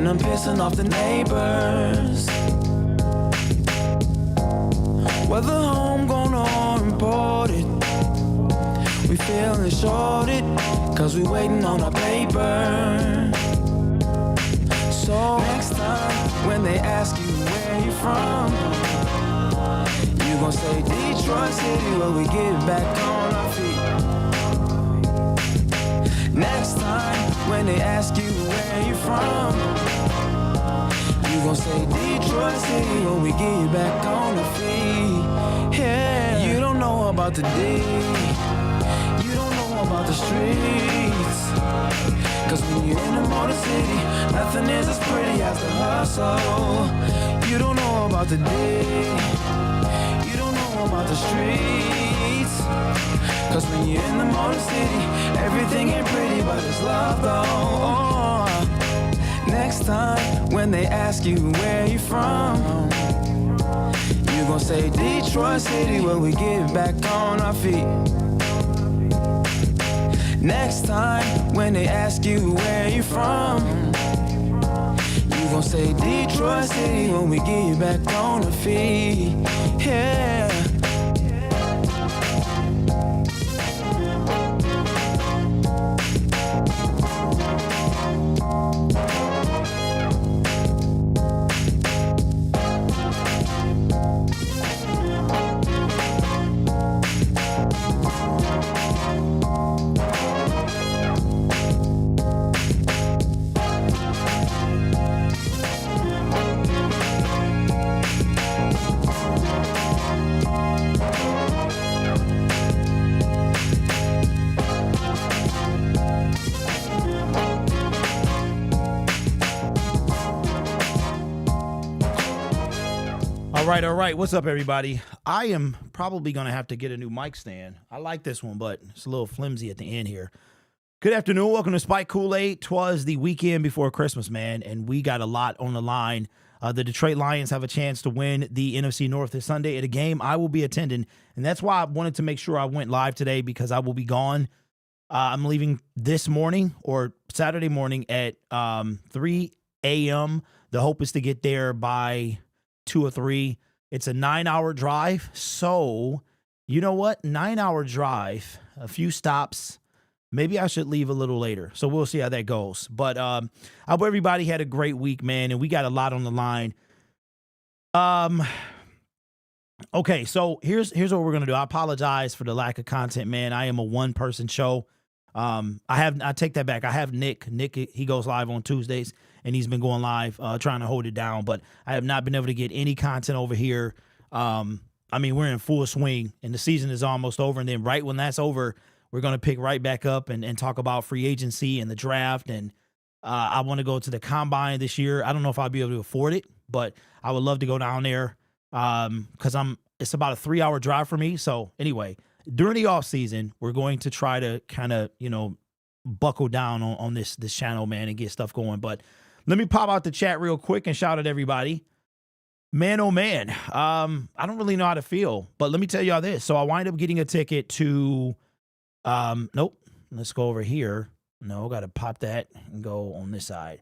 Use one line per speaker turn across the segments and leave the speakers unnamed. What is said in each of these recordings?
and I'm pissing off the neighbors. Whether homegrown or imported, we feeling shorted, cause we waiting on our paper. So next time when they ask you where you from, you gon' say Detroit City, where we get back on our feet. Next time when they ask you where you from, you gon' say Detroit City, when we get back on our feet. Yeah, you don't know about the D, you don't know about the streets, cause when you're in the motor city, nothing is as pretty as the hustle. You don't know about the D, you don't know about the streets, cause when you're in the motor city, everything ain't pretty but it's love though. Next time when they ask you where you from, you gon' say Detroit City, where we get back on our feet. Next time when they ask you where you from, you gon' say Detroit City, when we get back on our feet. Yeah.
All right. What's up, everybody? I am probably going to have to get a new mic stand. I like this one, but it's a little flimsy at the end here. Good afternoon. Welcome to Spike Kool-Aid. 'Twas the weekend before Christmas, man, and we got a lot on the line. The Detroit Lions have a chance to win the NFC North this Sunday at a game I will be attending, and that's why I wanted to make sure I went live today, because I will be gone. I'm leaving this morning or Saturday morning at 3 a.m. The hope is to get there by 2 or 3. It's a 9-hour drive. So, you know what? 9-hour drive, a few stops. Maybe I should leave a little later. So we'll see how that goes. But I hope everybody had a great week, man. And we got a lot on the line. Okay, so here's what we're gonna do. I apologize for the lack of content, man. I am a one-person show. I take that back. I have Nick. Nick, he goes live on Tuesdays, and he's been going live, trying to hold it down. But I have not been able to get any content over here. I mean, we're in full swing, and the season is almost over. And then right when that's over, we're going to pick right back up and talk about free agency and the draft. And I want to go to the combine this year. I don't know if I'll be able to afford it, but I would love to go down there because it's about a 3-hour drive for me. So anyway, during the off season, we're going to try to kind of, buckle down on this channel, man, and get stuff going. But let me pop out the chat real quick and shout at everybody. Man, oh man, I don't really know how to feel, but let me tell y'all this. So I wind up getting a ticket to, nope, let's go over here. No, got to pop that and go on this side.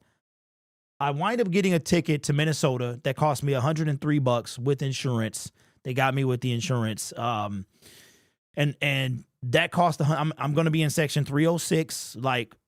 I wind up getting a ticket to Minnesota that cost me $103 with insurance. They got me with the insurance. And that cost, I'm going to be in section 306,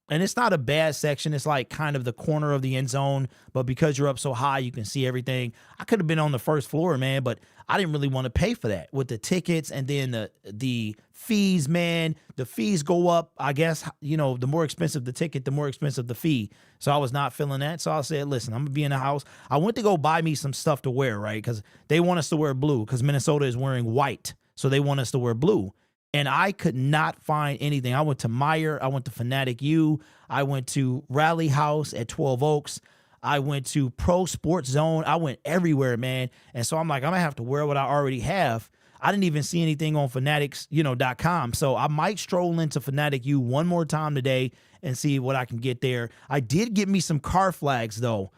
and it's not a bad section. It's like kind of the corner of the end zone, but because you're up so high, you can see everything. I could have been on the first floor, man, but I didn't really want to pay for that with the tickets and then the fees, man. The fees go up, I guess, the more expensive the ticket, the more expensive the fee. So I was not feeling that. So I said, listen, I'm going to be in the house. I went to go buy me some stuff to wear, right? Because they want us to wear blue because Minnesota is wearing white. So they want us to wear blue. And I could not find anything. I went to Meijer. I went to Fanatic U. I went to Rally House at 12 Oaks. I went to Pro Sports Zone. I went everywhere, man. And so I'm like, I'm going to have to wear what I already have. I didn't even see anything on fanatics.com. So I might stroll into Fanatic U one more time today and see what I can get there. I did get me some car flags, though,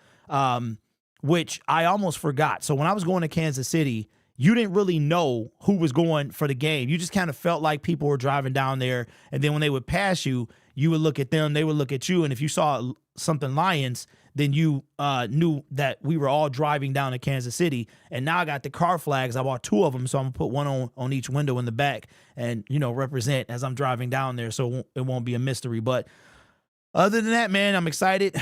which I almost forgot. So when I was going to Kansas City, you didn't really know who was going for the game. You just kind of felt like people were driving down there. And then when they would pass you, you would look at them, they would look at you, and if you saw something Lions, then you knew that we were all driving down to Kansas City. And now I got the car flags. I bought 2 of them, so I'm gonna put one on each window in the back, and represent as I'm driving down there, so it won't be a mystery. But other than that, man, I'm excited.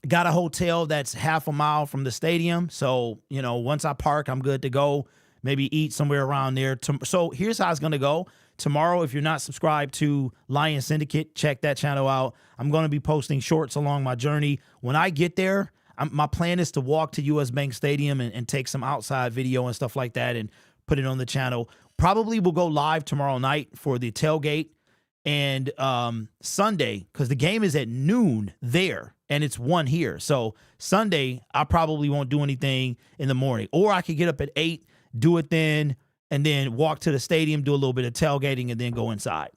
Got a hotel that's half a mile from the stadium, so once I park, I'm good to go. Maybe eat somewhere around there. So here's how it's gonna go. Tomorrow, if you're not subscribed to Lion Syndicate, check that channel out. I'm going to be posting shorts along my journey. When I get there, my plan is to walk to US Bank Stadium and take some outside video and stuff like that and put it on the channel. Probably will go live tomorrow night for the tailgate and Sunday, because the game is at noon there and it's 1 here. So Sunday, I probably won't do anything in the morning. Or I could get up at 8, do it then, and then walk to the stadium, do a little bit of tailgating, and then go inside.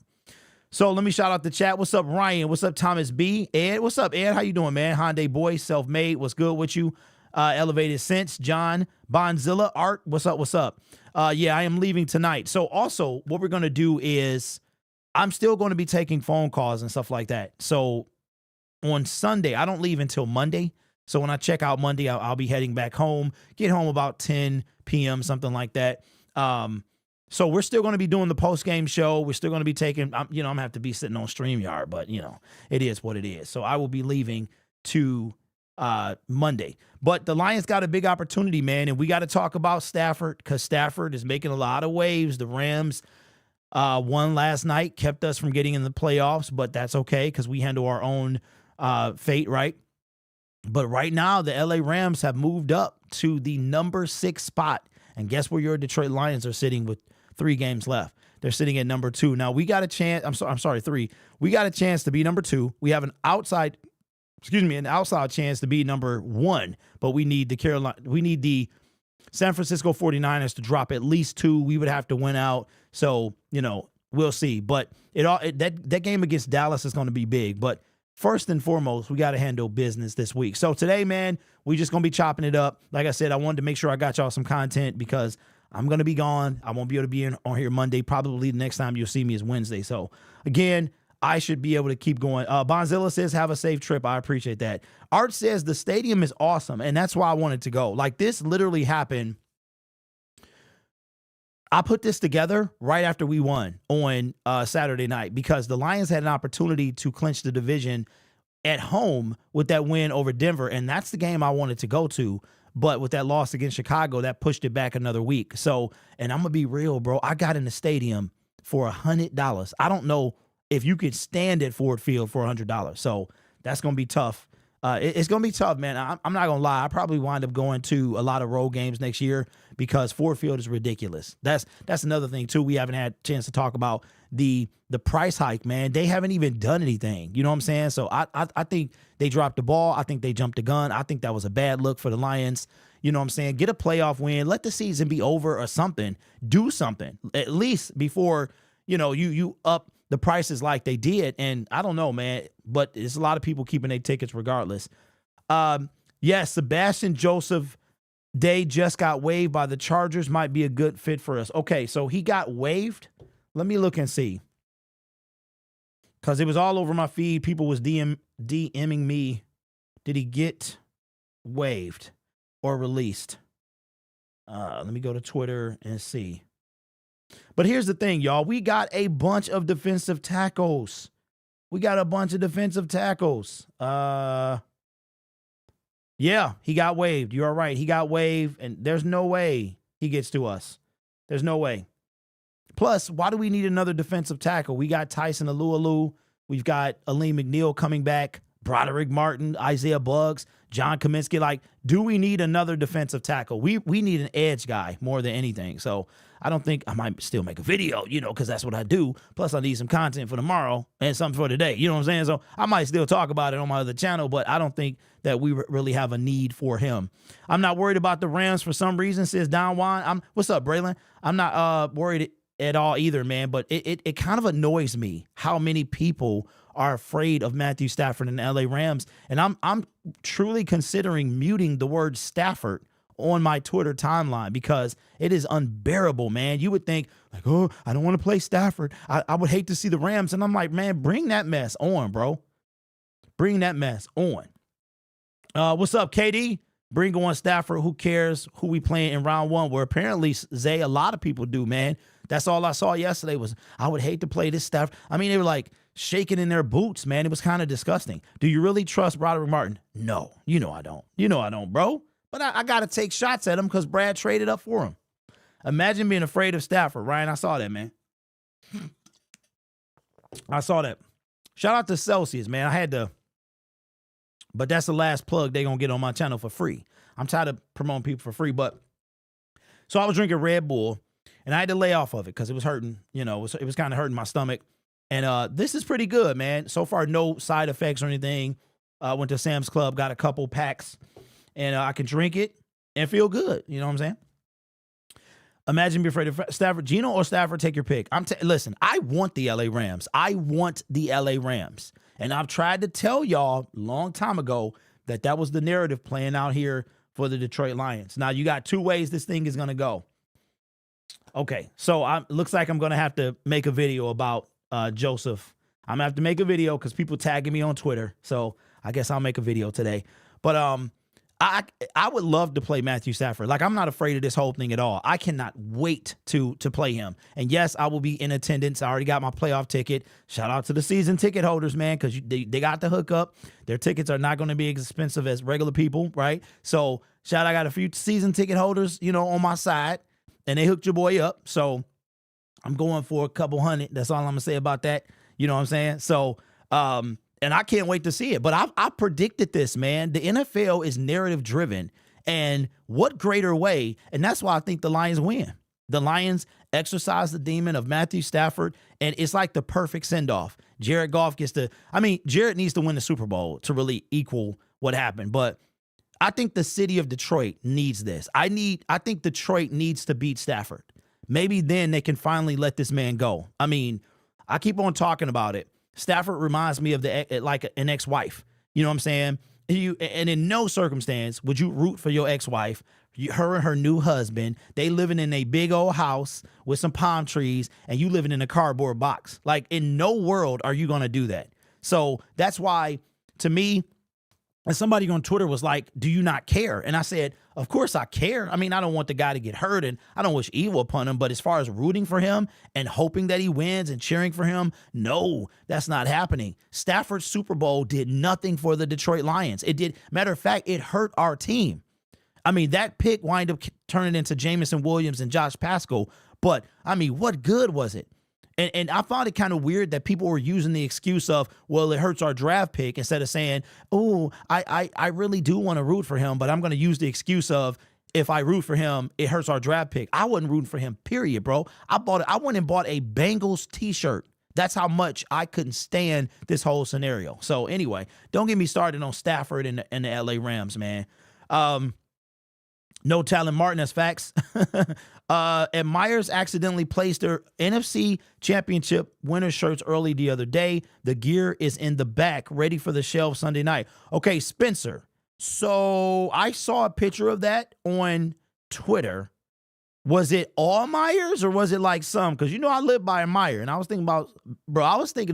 So let me shout out the chat. What's up, Ryan? What's up, Thomas B? Ed, what's up, Ed? How you doing, man? Hyundai boy, self-made. What's good with you? Elevated Sense, John, Bonzilla, Art. What's up? What's up? Yeah, I am leaving tonight. So also, what we're going to do is I'm still going to be taking phone calls and stuff like that. So on Sunday, I don't leave until Monday. So when I check out Monday, I'll be heading back home, get home about 10 p.m., something like that. So we're still going to be doing the post-game show. We're still going to be taking, I'm going to have to be sitting on StreamYard, but it is what it is. So I will be leaving to Monday. But the Lions got a big opportunity, man, and we got to talk about Stafford, because Stafford is making a lot of waves. The Rams won last night, kept us from getting in the playoffs, but that's okay because we handle our own fate, right? But right now, the LA Rams have moved up to the number 6 spot. And guess where your Detroit Lions are sitting with 3 games left? They're sitting at number 2. Now, we got a chance. I'm sorry, 3. We got a chance to be number 2. We have an outside chance to be number 1. But we need the San Francisco 49ers to drop at least 2. We would have to win out. So, we'll see. But that game against Dallas is going to be big. But first and foremost, we got to handle business this week. So today, man, we just going to be chopping it up. Like I said, I wanted to make sure I got y'all some content because I'm going to be gone. I won't be able to be on here Monday. Probably the next time you'll see me is Wednesday. So, again, I should be able to keep going. Bonzilla says, have a safe trip. I appreciate that. Art says, the stadium is awesome, and that's why I wanted to go. Like, this literally happened. I put this together right after we won on Saturday night because the Lions had an opportunity to clinch the division at home with that win over Denver, and that's the game I wanted to go to. But with that loss against Chicago, that pushed it back another week. So, and I'm going to be real, bro. I got in the stadium for $100. I don't know if you could stand at Ford Field for $100. So that's going to be tough. It's going to be tough, man. I'm not going to lie. I probably wind up going to a lot of road games next year because Ford Field is ridiculous. That's another thing, too. We haven't had a chance to talk about the price hike, man. They haven't even done anything. You know what I'm saying? So I think they dropped the ball. I think they jumped the gun. I think that was a bad look for the Lions. You know what I'm saying? Get a playoff win. Let the season be over or something. Do something, at least before, you up the prices like they did. And I don't know, man, but there's a lot of people keeping their tickets regardless. Yes, Sebastian Joseph Day just got waived by the Chargers. Might be a good fit for us. Okay, so he got waived. Let me look and see. Because it was all over my feed. People was DMing me. Did he get waived or released? Let me go to Twitter and see. But here's the thing, y'all. We got a bunch of defensive tackles. Yeah, he got waived. You are right. He got waived, and there's no way he gets to us. There's no way. Plus, why do we need another defensive tackle? We got Tyson Alualu. We've got Aleem McNeil coming back, Broderick Martin, Isaiah Buggs, John Kaminsky. Like, do we need another defensive tackle? We need an edge guy more than anything. So I don't think I might still make a video, because that's what I do. Plus, I need some content for tomorrow and something for today. You know what I'm saying? So I might still talk about it on my other channel, but I don't think that we really have a need for him. I'm not worried about the Rams for some reason, says Don Juan. What's up, Braylon? I'm not worried at all either, man, but it kind of annoys me how many people are afraid of Matthew Stafford and the LA Rams. And I'm truly considering muting the word Stafford on my Twitter timeline because it is unbearable, man. You would think, like, oh, I don't want to play Stafford. I would hate to see the Rams. And I'm like, man, bring that mess on, bro. Bring that mess on. What's up, KD? Bring on Stafford. Who cares who we playing in round one? Where apparently, Zay, a lot of people do, man. That's all I saw yesterday was, I would hate to play this Stafford. I mean, they were like shaking in their boots, man. It was kind of disgusting. Do you really trust Broderick Martin? No. You know I don't. You know I don't, bro. But I got to take shots at him because Brad traded up for him. Imagine being afraid of Stafford, Ryan. I saw that, man. I saw that. Shout out to Celsius, man. I had to, but that's the last plug they're going to get on my channel for free. I'm tired of promoting people for free, but so I was drinking Red Bull and I had to lay off of it because it was hurting, you know, it was kind of hurting my stomach. And this is pretty good, man. So far, no side effects or anything. Went to Sam's Club, got a couple packs, and I can drink it and feel good. You know what I'm saying? Imagine being afraid of Stafford. Geno or Stafford, take your pick. Listen, I want the LA Rams. I want the LA Rams. And I've tried to tell y'all a long time ago that was the narrative playing out here for the Detroit Lions. Now, you got two ways this thing is going to go. Okay, so looks like I'm going to have to make a video about Joseph. I'm going to have to make a video because people tagging me on Twitter. So I guess I'll make a video today. But I would love to play Matthew Stafford. Like, I'm not afraid of this whole thing at all. I cannot wait to play him. And yes, I will be in attendance. I already got my playoff ticket. Shout out to the season ticket holders, man, because they got the hookup. Their tickets are not going to be as expensive as regular people, right? So I got a few season ticket holders, you know, on my side, and they hooked your boy up. So I'm going for a couple hundred. That's all I'm going to say about that. You know what I'm saying? So, and I can't wait to see it. But I predicted this, man. The NFL is narrative driven. And what greater way? And that's why I think the Lions win. The Lions exercise the demon of Matthew Stafford. And it's like the perfect send-off. Jared Goff Jared needs to win the Super Bowl to really equal what happened. But I think the city of Detroit needs this. I think Detroit needs to beat Stafford. Maybe then they can finally let this man go. I mean, I keep on talking about it. Stafford reminds me of like an ex-wife. You know what I'm saying? And in no circumstance would you root for your ex-wife, her and her new husband. They living in a big old house with some palm trees, and you living in a cardboard box. Like, in no world are you going to do that. So that's why, to me, and somebody on Twitter was like, do you not care? And I said, of course I care. I mean, I don't want the guy to get hurt, and I don't wish evil upon him. But as far as rooting for him and hoping that he wins and cheering for him, no, that's not happening. Stafford's Super Bowl did nothing for the Detroit Lions. It did. Matter of fact, it hurt our team. I mean, that pick wind up turning into Jamison Williams and Josh Pascal. But, I mean, what good was it? And I found it kind of weird that people were using the excuse of, well, it hurts our draft pick, instead of saying, oh, I really do want to root for him, but I'm going to use the excuse of, if I root for him, it hurts our draft pick. I wasn't rooting for him, period, bro. I went and bought a Bengals t-shirt. That's how much I couldn't stand this whole scenario. So anyway, don't get me started on Stafford and the LA Rams, man. No Talon Martin, that's facts. And Myers accidentally placed their NFC Championship winner shirts early the other day. The gear is in the back, ready for the shelf Sunday night. Okay, Spencer. So I saw a picture of that on Twitter. Was it all Myers or was it like some? Because, you know, I live by a Meyer, and I was thinking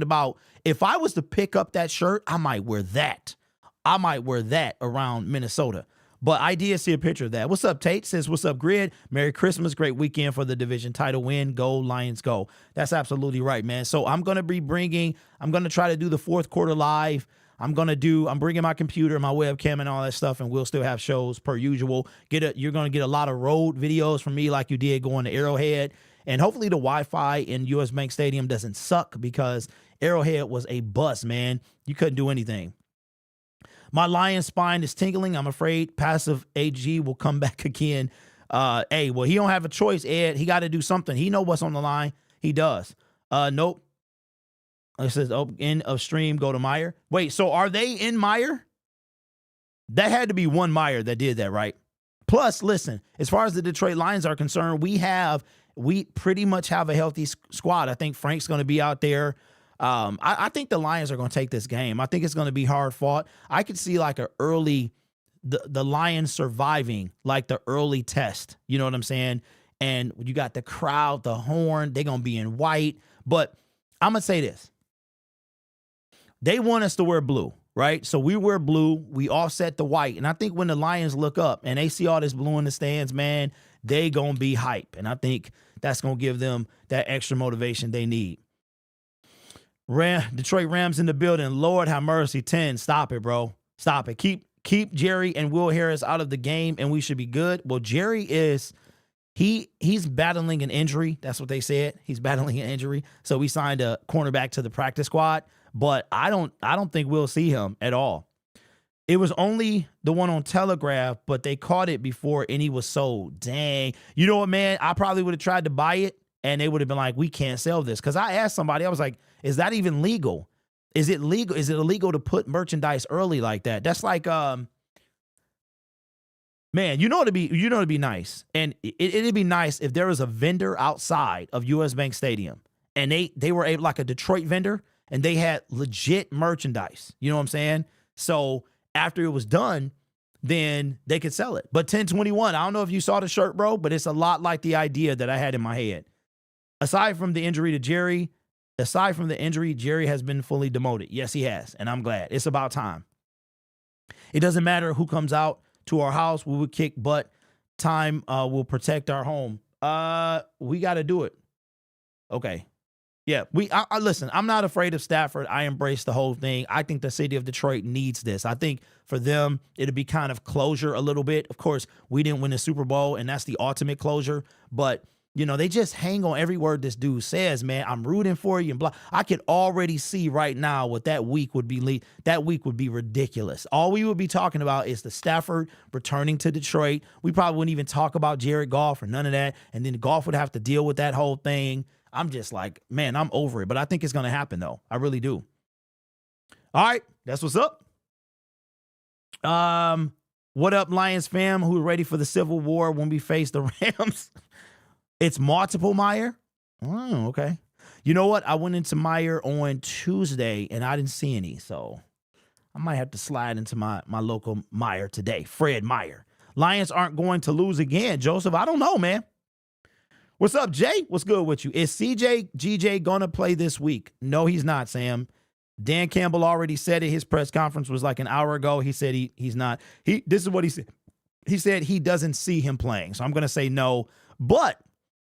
about if I was to pick up that shirt, I might wear that. I might wear that around Minnesota. But I did see a picture of that. What's up, Tate? Says, what's up, Grid? Merry Christmas. Great weekend for the division title win. Go, Lions, go. That's absolutely right, man. So I'm going to try to do the fourth quarter live. I'm bringing my computer, my webcam, and all that stuff, and we'll still have shows per usual. You're going to get a lot of road videos from me like you did going to Arrowhead. And hopefully the Wi-Fi in US Bank Stadium doesn't suck, because Arrowhead was a bust, man. You couldn't do anything. My lion spine is tingling. I'm afraid passive AG will come back again. Well, he don't have a choice, Ed. He got to do something. He know what's on the line. He does. Nope. It says, end of stream, go to Meyer. Wait, so are they in Meyer? That had to be one Meyer that did that, right? Plus, listen, as far as the Detroit Lions are concerned, we pretty much have a healthy squad. I think Frank's going to be out there. I think the Lions are going to take this game. I think it's going to be hard fought. I could see like an early the Lions surviving like the early test. You know what I'm saying? And you got the crowd, the horn, they're going to be in white. But I'm going to say this. They want us to wear blue, right? So we wear blue. We offset the white. And I think when the Lions look up and they see all this blue in the stands, man, they going to be hype. And I think that's going to give them that extra motivation they need. Detroit Rams in the building. Lord have mercy. 10. Stop it, bro. Stop it. Keep Jerry and Will Harris out of the game, and we should be good. Well, Jerry is he's battling an injury. That's what they said. He's battling an injury. So we signed a cornerback to the practice squad, but I don't think we'll see him at all. It was only the one on Telegraph, but they caught it before any was sold. Dang. You know what, man? I probably would have tried to buy it, and they would have been like, we can't sell this. Because I asked somebody, I was like, is that even legal? Is it legal? Is it illegal to put merchandise early like that? That's like, man, it'd be nice. And it'd be nice if there was a vendor outside of US Bank Stadium and they were able, like a Detroit vendor, and they had legit merchandise. You know what I'm saying? So after it was done, then they could sell it. But 1021, I don't know if you saw the shirt, bro, but it's a lot like the idea that I had in my head. Aside from the injury, Jerry has been fully demoted. Yes, he has, and I'm glad. It's about time. It doesn't matter who comes out to our house. We will kick butt. Time will protect our home. We got to do it. Okay. Yeah, listen, I'm not afraid of Stafford. I embrace the whole thing. I think the city of Detroit needs this. I think for them, it'll be kind of closure a little bit. Of course, we didn't win the Super Bowl, and that's the ultimate closure, but they just hang on every word this dude says, man. I'm rooting for you and blah. I could already see right now what that week would be. That week would be ridiculous. All we would be talking about is the Stafford returning to Detroit. We probably wouldn't even talk about Jared Goff or none of that. And then Goff would have to deal with that whole thing. I'm just like, man, I'm over it. But I think it's going to happen, though. I really do. All right. That's what's up. What up, Lions fam? Who are ready for the Civil War when we face the Rams? It's multiple Meyer. Oh, okay. You know what? I went into Meyer on Tuesday, and I didn't see any. So I might have to slide into my local Meyer today. Fred Meyer. Lions aren't going to lose again, Joseph. I don't know, man. What's up, Jay? What's good with you? Is CJ GJ going to play this week? No, he's not, Sam. Dan Campbell already said it. His press conference was like an hour ago. He said he's not. This is what he said. He said he doesn't see him playing. So I'm going to say no. But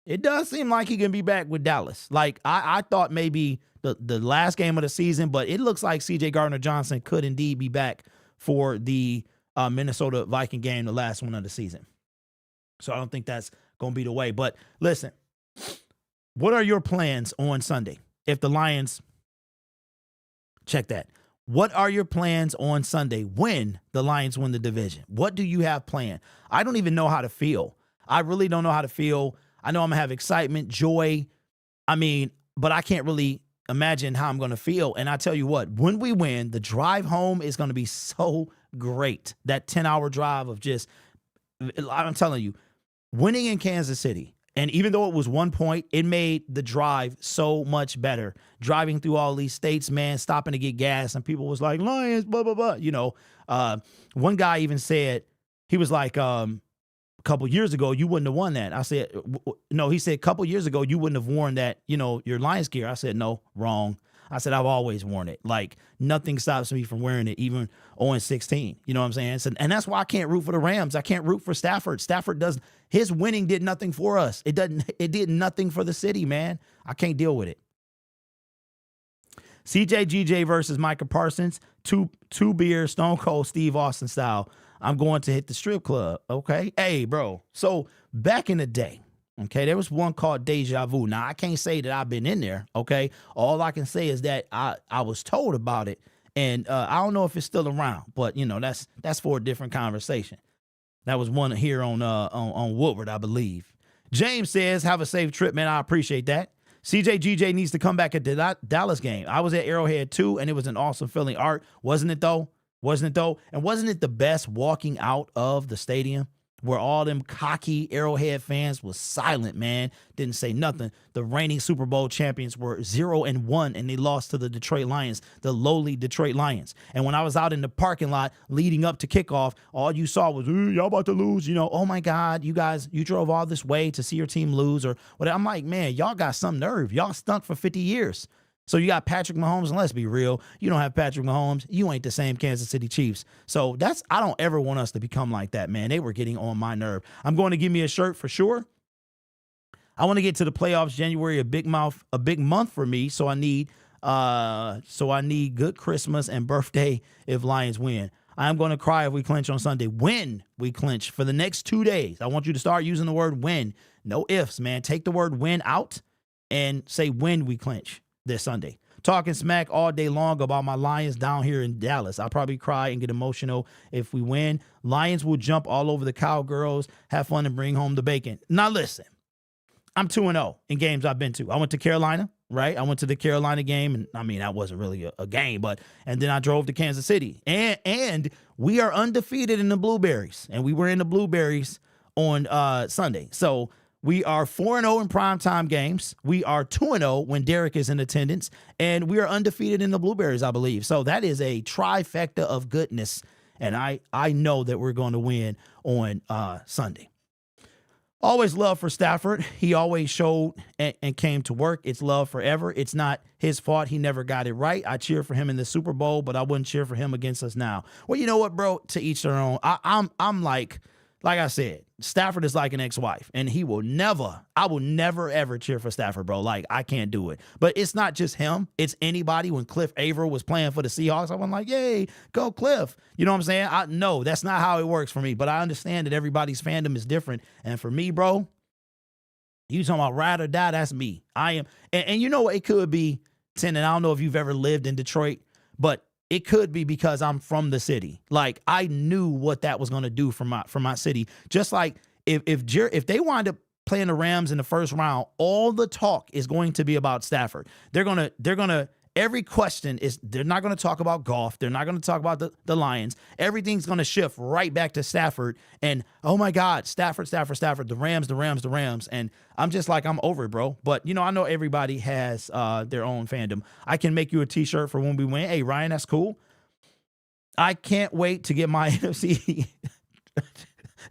it does seem like he can be back with Dallas. Like, I thought maybe the last game of the season, but it looks like C.J. Gardner-Johnson could indeed be back for the Minnesota Viking game, the last one of the season. So I don't think that's going to be the way. But listen, what are your plans on Sunday if the Lions – check that. What are your plans on Sunday when the Lions win the division? What do you have planned? I don't even know how to feel. I really don't know how to feel. I know I'm going to have excitement, joy. But I can't really imagine how I'm going to feel. And I tell you what, when we win, the drive home is going to be so great. That 10-hour drive of just, I'm telling you, winning in Kansas City. And even though it was 1 point, it made the drive so much better. Driving through all these states, man, stopping to get gas. And people was like, Lions, blah, blah, blah. One guy even said, he was like, a couple years ago, you wouldn't have won that. I said, no, he said, a couple years ago, you wouldn't have worn that, your Lions gear. I said, no, wrong. I said, I've always worn it. Like, nothing stops me from wearing it, even 0-16. You know what I'm saying? So, and that's why I can't root for the Rams. I can't root for Stafford. His winning did nothing for us. It did nothing for the city, man. I can't deal with it. CJ GJ versus Micah Parsons, two beer, Stone Cold Steve Austin style. I'm going to hit the strip club. Okay. Hey, bro. So back in the day, okay, there was one called Deja Vu. Now, I can't say that I've been in there. Okay. All I can say is that I was told about it. And I don't know if it's still around, but that's for a different conversation. That was one here on Woodward, I believe. James says, have a safe trip, man. I appreciate that. CJ GJ needs to come back at the Dallas game. I was at Arrowhead too, and it was an awesome feeling. Art, wasn't it though? And wasn't it the best walking out of the stadium where all them cocky Arrowhead fans was silent, man. Didn't say nothing. The reigning Super Bowl champions were 0-1, and they lost to the Detroit Lions, the lowly Detroit Lions. And when I was out in the parking lot leading up to kickoff, all you saw was, y'all about to lose. You know, oh my God, you guys, you drove all this way to see your team lose or whatever. I'm like, man, y'all got some nerve. Y'all stunk for 50 years. So you got Patrick Mahomes, and let's be real, you don't have Patrick Mahomes, you ain't the same Kansas City Chiefs. So I don't ever want us to become like that, man. They were getting on my nerve. I'm going to give me a shirt for sure. I want to get to the playoffs. January, a big month for me. So I need good Christmas and birthday if Lions win. I'm going to cry if we clinch on Sunday. When we clinch for the next 2 days, I want you to start using the word win. No ifs, man. Take the word win out and say when we clinch this Sunday. Talking smack all day long about my Lions down here in Dallas. I'll probably cry and get emotional if we win. Lions will jump all over the cowgirls, have fun, and bring home the bacon. Now listen, I'm 2-0 in games I've been to. I went to Carolina, right? I went to the Carolina game, and I mean, that wasn't really a game, and then I drove to Kansas City. And we are undefeated in the Blueberries, and we were in the Blueberries on Sunday. So we are 4-0 in primetime games. We are 2-0 when Derek is in attendance. And we are undefeated in the Blueberries, I believe. So that is a trifecta of goodness. And I know that we're going to win on Sunday. Always love for Stafford. He always showed and came to work. It's love forever. It's not his fault. He never got it right. I cheer for him in the Super Bowl, but I wouldn't cheer for him against us now. Well, you know what, bro? To each their own. I'm like I said, Stafford is like an ex-wife, and I will never, ever cheer for Stafford, bro. Like, I can't do it. But it's not just him. It's anybody. When Cliff Averill was playing for the Seahawks, I was like, yay, go Cliff. You know what I'm saying? No, that's not how it works for me. But I understand that everybody's fandom is different. And for me, bro, you talking about ride or die, that's me. I am. And you know what? It could be, and I don't know if you've ever lived in Detroit, but it could be because I'm from the city. Like, I knew what that was going to do for my city. Just like if they wind up playing the Rams in the first round, all the talk is going to be about Stafford. They're gonna every question is, they're not going to talk about golf. They're not going to talk about the Lions. Everything's going to shift right back to Stafford. And, oh, my God, Stafford, the Rams. And I'm just like, I'm over it, bro. But, you know, I know everybody has their own fandom. I can make you a T-shirt for when we win. Hey, Ryan, that's cool. I can't wait to get my NFC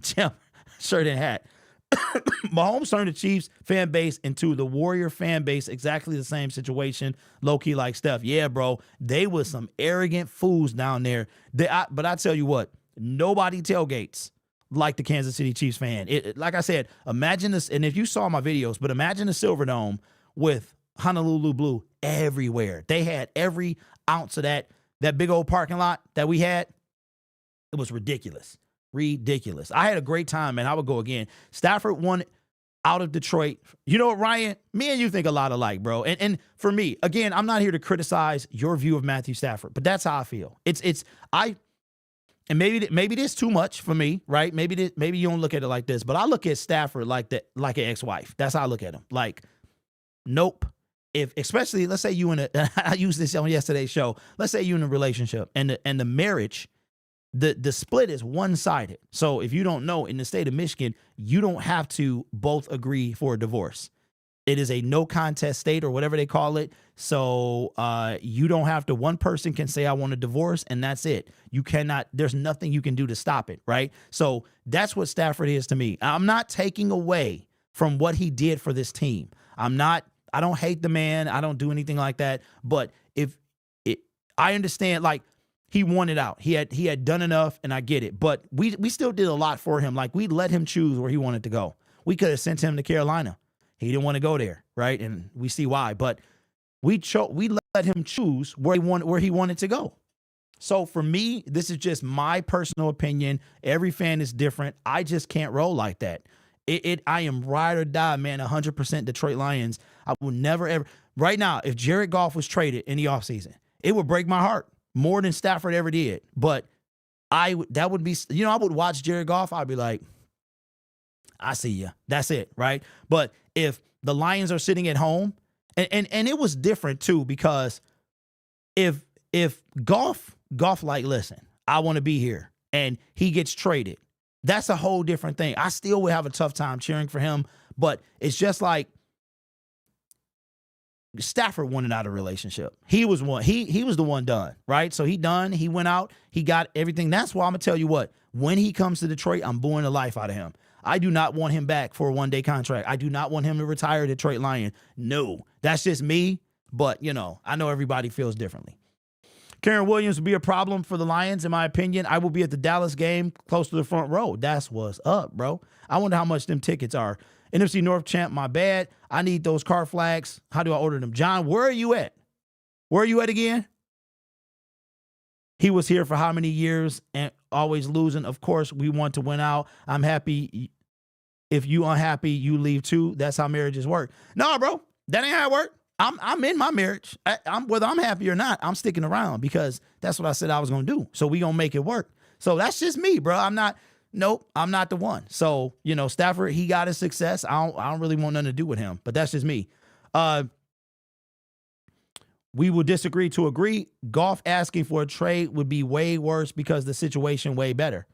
champ shirt and hat. Mahomes turned the Chiefs fan base into the Warrior fan base, exactly the same situation, low-key like Steph. Yeah, bro, they was some arrogant fools down there. But I tell you what, nobody tailgates like the Kansas City Chiefs fan. Like I said, imagine this, and if you saw my videos, but imagine the Silverdome with Honolulu blue everywhere. They had every ounce of that big old parking lot that we had. It was ridiculous. Ridiculous. I had a great time, man. I would go again. Stafford won out of Detroit. You know what, Ryan? Me and you think a lot alike, bro. And for me, again, I'm not here to criticize your view of Matthew Stafford, but that's how I feel. And maybe this too much for me, right? Maybe you don't look at it like this, but I look at Stafford like an ex-wife. That's how I look at him. Like, nope. Especially, let's say you I used this on yesterday's show. Let's say you in a relationship and the marriage. The split is one-sided. So if you don't know, in the state of Michigan, you don't have to both agree for a divorce. It is a no contest state or whatever they call it. So you don't have to, one person can say, I want a divorce, and that's it. You cannot, there's nothing you can do to stop it, right? So that's what Stafford is to me. I'm not taking away from what he did for this team. I don't hate the man. I don't do anything like that. But I understand, like, he wanted out. He had done enough, and I get it. But we still did a lot for him. Like, we let him choose where he wanted to go. We could have sent him to Carolina. He didn't want to go there, right? And we see why. But we let him choose where he wanted to go. So for me, this is just my personal opinion. Every fan is different. I just can't roll like that. I am ride or die, man. 100% Detroit Lions. I will never ever. Right now, if Jared Goff was traded in the offseason, it would break my heart. More than Stafford ever did. But that would be, you know, I would watch Jared Goff. I'd be like, I see you. That's it, right? But if the Lions are sitting at home, and it was different too, because if Goff like, listen, I want to be here, and he gets traded, That's a whole different thing. I still would have a tough time cheering for him, but it's just like Stafford wanted out of a relationship. He was one. He was the one done, right? So he done. He went out. He got everything. That's why I'm gonna tell you what. When he comes to Detroit, I'm booing the life out of him. I do not want him back for a one-day contract. I do not want him to retire Detroit Lion. No, that's just me. But you know, I know everybody feels differently. Karen Williams will be a problem for the Lions, in my opinion. I will be at the Dallas game, close to the front row. That's what's up, bro. I wonder how much them tickets are. NFC North champ, my bad. I need those car flags. How do I order them? John, where are you at? Where are you at again? He was here for how many years and always losing? Of course, we want to win out. I'm happy. If you unhappy, you leave too. That's how marriages work. No, bro, that ain't how it work. I'm in my marriage. Whether I'm happy or not, I'm sticking around because that's what I said I was going to do. So we going to make it work. So that's just me, bro. I'm not the one. So, you know, Stafford, he got his success. I don't really want nothing to do with him, but that's just me. We will disagree to agree. Goff asking for a trade would be way worse because the situation way better.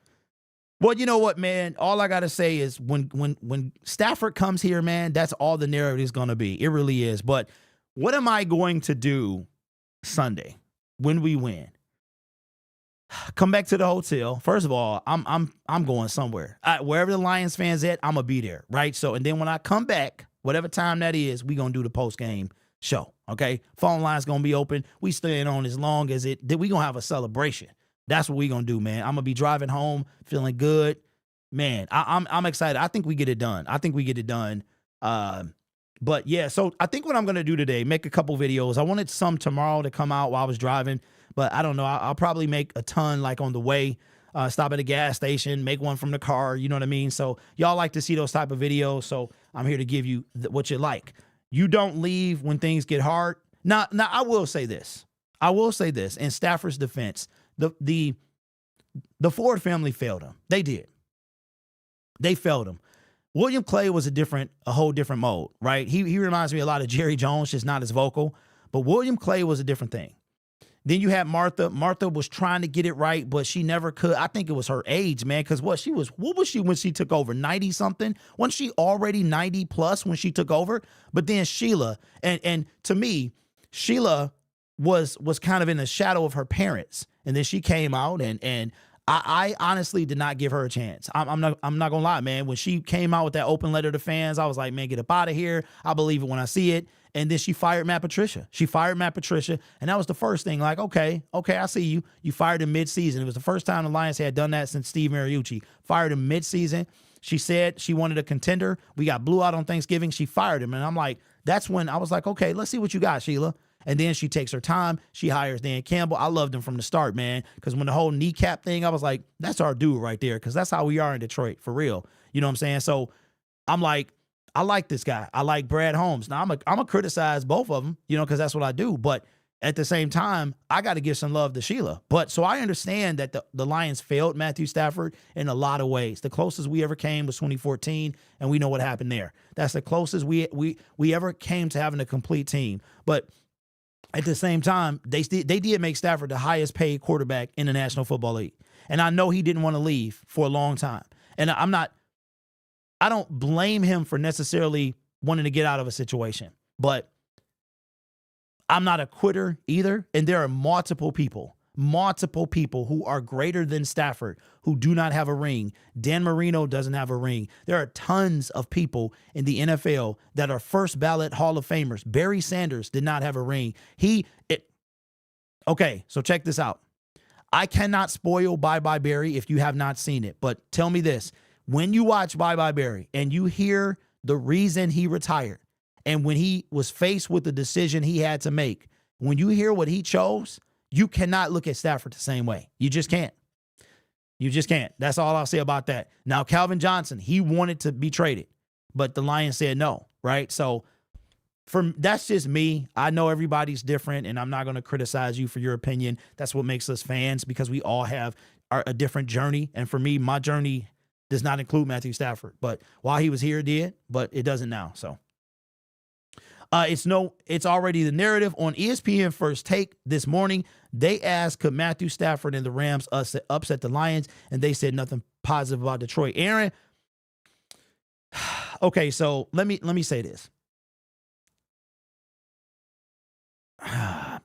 Well, you know what, man? All I got to say is when Stafford comes here, man, that's all the narrative is going to be. It really is. But what am I going to do Sunday when we win? Come back to the hotel. First of all, I'm going somewhere. Wherever the Lions fans at, I'm gonna be there, right? So, and then when I come back, whatever time that is, we gonna do the post game show. Okay, phone line's gonna be open. We staying on as long as we gonna have a celebration. That's what we gonna do, man. I'm gonna be driving home, feeling good, man. I'm excited. I think we get it done. But yeah, so I think what I'm gonna do today, make a couple videos. I wanted some tomorrow to come out while I was driving. But I don't know. I'll probably make a ton like on the way, stop at a gas station, make one from the car. You know what I mean? So y'all like to see those type of videos. So I'm here to give you what you like. You don't leave when things get hard. Now I will say this. In Stafford's defense, the Ford family failed him. They did. They failed him. William Clay was a whole different mode, right? He reminds me a lot of Jerry Jones, just not as vocal. But William Clay was a different thing. Then you had Martha. Martha was trying to get it right, but she never could. I think it was her age, man, because what was she when she took over? 90-something? Wasn't she already 90 plus when she took over? But then Sheila, and to me, Sheila was kind of in the shadow of her parents. And then she came out, and I honestly did not give her a chance. I'm not gonna lie, man. When she came out with that open letter to fans, I was like, man, get up out of here. I believe it when I see it. And then she fired Matt Patricia. And that was the first thing. Like, okay, I see you. You fired him mid-season. It was the first time the Lions had done that since Steve Mariucci. Fired him mid-season. She said she wanted a contender. We got blew out on Thanksgiving. She fired him. And I'm like, that's when I was like, okay, let's see what you got, Sheila. And then she takes her time. She hires Dan Campbell. I loved him from the start, man. Because when the whole kneecap thing, I was like, that's our dude right there. Because that's how we are in Detroit, for real. You know what I'm saying? So I'm like, I like this guy. I like Brad Holmes. Now, I'm going to criticize both of them, you know, because that's what I do. But at the same time, I got to give some love to Sheila. But so I understand that the Lions failed Matthew Stafford in a lot of ways. The closest we ever came was 2014, and we know what happened there. That's the closest we ever came to having a complete team. But at the same time, they did make Stafford the highest paid quarterback in the National Football League. And I know he didn't want to leave for a long time. And I don't blame him for necessarily wanting to get out of a situation, but I'm not a quitter either. And there are multiple people who are greater than Stafford who do not have a ring. Dan Marino doesn't have a ring. There are tons of people in the NFL that are first ballot Hall of Famers. Barry Sanders did not have a ring. Okay, so check this out. I cannot spoil Bye Bye Barry if you have not seen it, but tell me this. When you watch Bye Bye Barry and you hear the reason he retired and when he was faced with the decision he had to make, when you hear what he chose, you cannot look at Stafford the same way. You just can't. That's all I'll say about that. Now, Calvin Johnson, he wanted to be traded, but the Lions said no, right? So that's just me. I know everybody's different, and I'm not going to criticize you for your opinion. That's what makes us fans, because we all have a different journey. And for me, my journey does not include Matthew Stafford. But while he was here, it did, but it doesn't now. So It's already the narrative on ESPN First Take this morning. They asked, could Matthew Stafford and the Rams upset the Lions? And they said nothing positive about Detroit. Aaron, okay, so let me say this.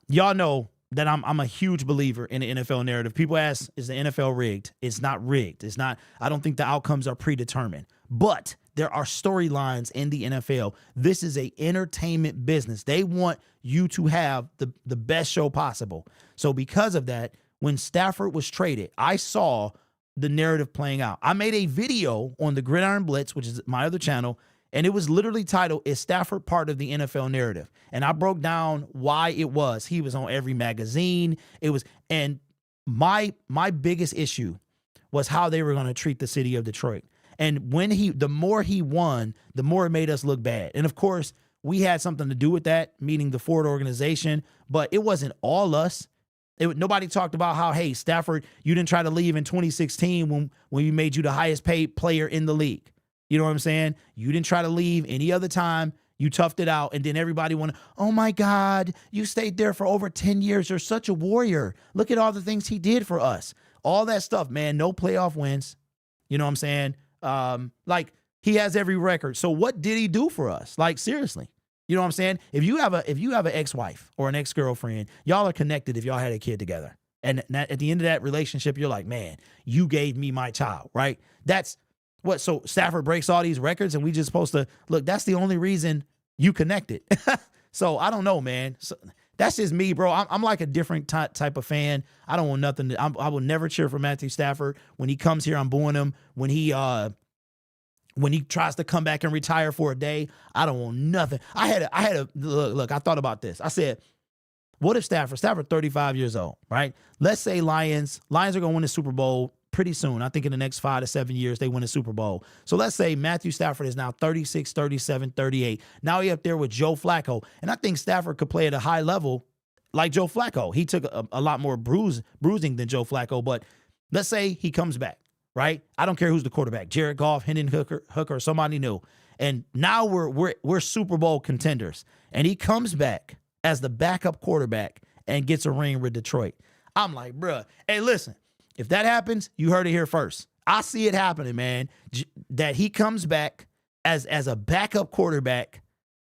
Y'all know that I'm a huge believer in the NFL narrative. People ask, is the NFL rigged? It's not rigged. It's not. I don't think the outcomes are predetermined. But there are storylines in the NFL. This is a entertainment business. They want you to have the best show possible. So because of that, when Stafford was traded, I saw the narrative playing out. I made a video on the Gridiron Blitz, which is my other channel, and it was literally titled, Is Stafford Part of the NFL Narrative? And I broke down why it was. He was on every magazine. And my biggest issue was how they were going to treat the city of Detroit. And the more he won, the more it made us look bad. And of course, we had something to do with that, meaning the Ford organization, but it wasn't all us. Nobody talked about how, hey, Stafford, you didn't try to leave in 2016 when we made you the highest paid player in the league. You know what I'm saying? You didn't try to leave any other time. You toughed it out. And then everybody wanted, oh my God, you stayed there for over 10 years. You're such a warrior. Look at all the things he did for us. All that stuff, man. No playoff wins. You know what I'm saying? Like, he has every record. So what did he do for us? Like, seriously. You know what I'm saying? If you have an ex-wife or an ex-girlfriend, y'all are connected if y'all had a kid together. And at the end of that relationship, you're like, man, you gave me my child, right? That's what. So Stafford breaks all these records and we just supposed to look, that's the only reason you connected. So I don't know, man. So that's just me, bro. I'm like a different type of fan. I don't want nothing. I will never cheer for Matthew Stafford. When he comes here, I'm booing him. When he tries to come back and retire for a day, I don't want nothing. I had a look, I thought about this. I said, what if Stafford 35 years old, right? Let's say Lions are going to win the Super Bowl pretty soon. I think in the next 5 to 7 years, they win the Super Bowl. So let's say Matthew Stafford is now 36, 37, 38. Now he up there with Joe Flacco. And I think Stafford could play at a high level like Joe Flacco. He took a lot more bruising than Joe Flacco. But let's say he comes back, right? I don't care who's the quarterback, Jared Goff, Hendon Hooker, somebody new. And now we're Super Bowl contenders. And he comes back as the backup quarterback and gets a ring with Detroit. I'm like, bruh, hey, listen, if that happens, you heard it here first. I see it happening, man, that he comes back as a backup quarterback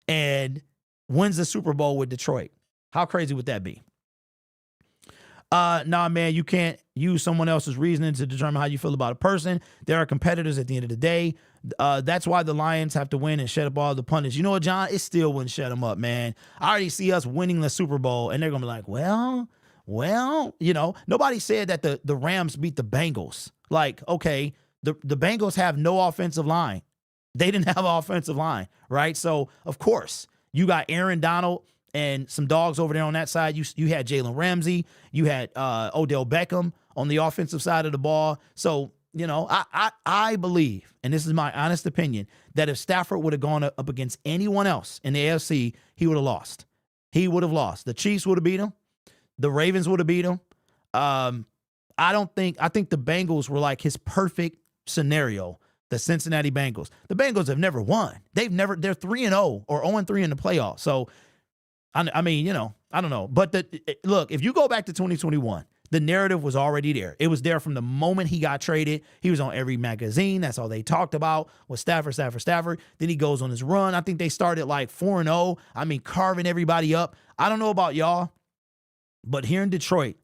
and wins the Super Bowl with Detroit. How crazy would that be? Nah, man, you can't use someone else's reasoning to determine how you feel about a person. There are competitors at the end of the day. That's why the Lions have to win and shut up all the pundits. You know what, John? It still wouldn't shut them up, man. I already see us winning the Super Bowl, and they're going to be like, well, you know, nobody said that the Rams beat the Bengals. Like, okay, the Bengals have no offensive line. They didn't have an offensive line, right? So, of course, you got Aaron Donald and some dogs over there on that side. You had Jalen Ramsey. You had Odell Beckham on the offensive side of the ball. So, you know, I believe, and this is my honest opinion, that if Stafford would have gone up against anyone else in the AFC, he would have lost. He would have lost. The Chiefs would have beat him. The Ravens would have beat him. I think the Bengals were like his perfect scenario. The Cincinnati Bengals. The Bengals have never won. They're 3-0 or 0-3 in the playoffs. So, I mean, you know, I don't know. But look, if you go back to 2021, the narrative was already there. It was there from the moment he got traded. He was on every magazine. That's all they talked about was Stafford. Then he goes on his run. I think they started like 4-0. I mean, carving everybody up. I don't know about y'all, but here in Detroit,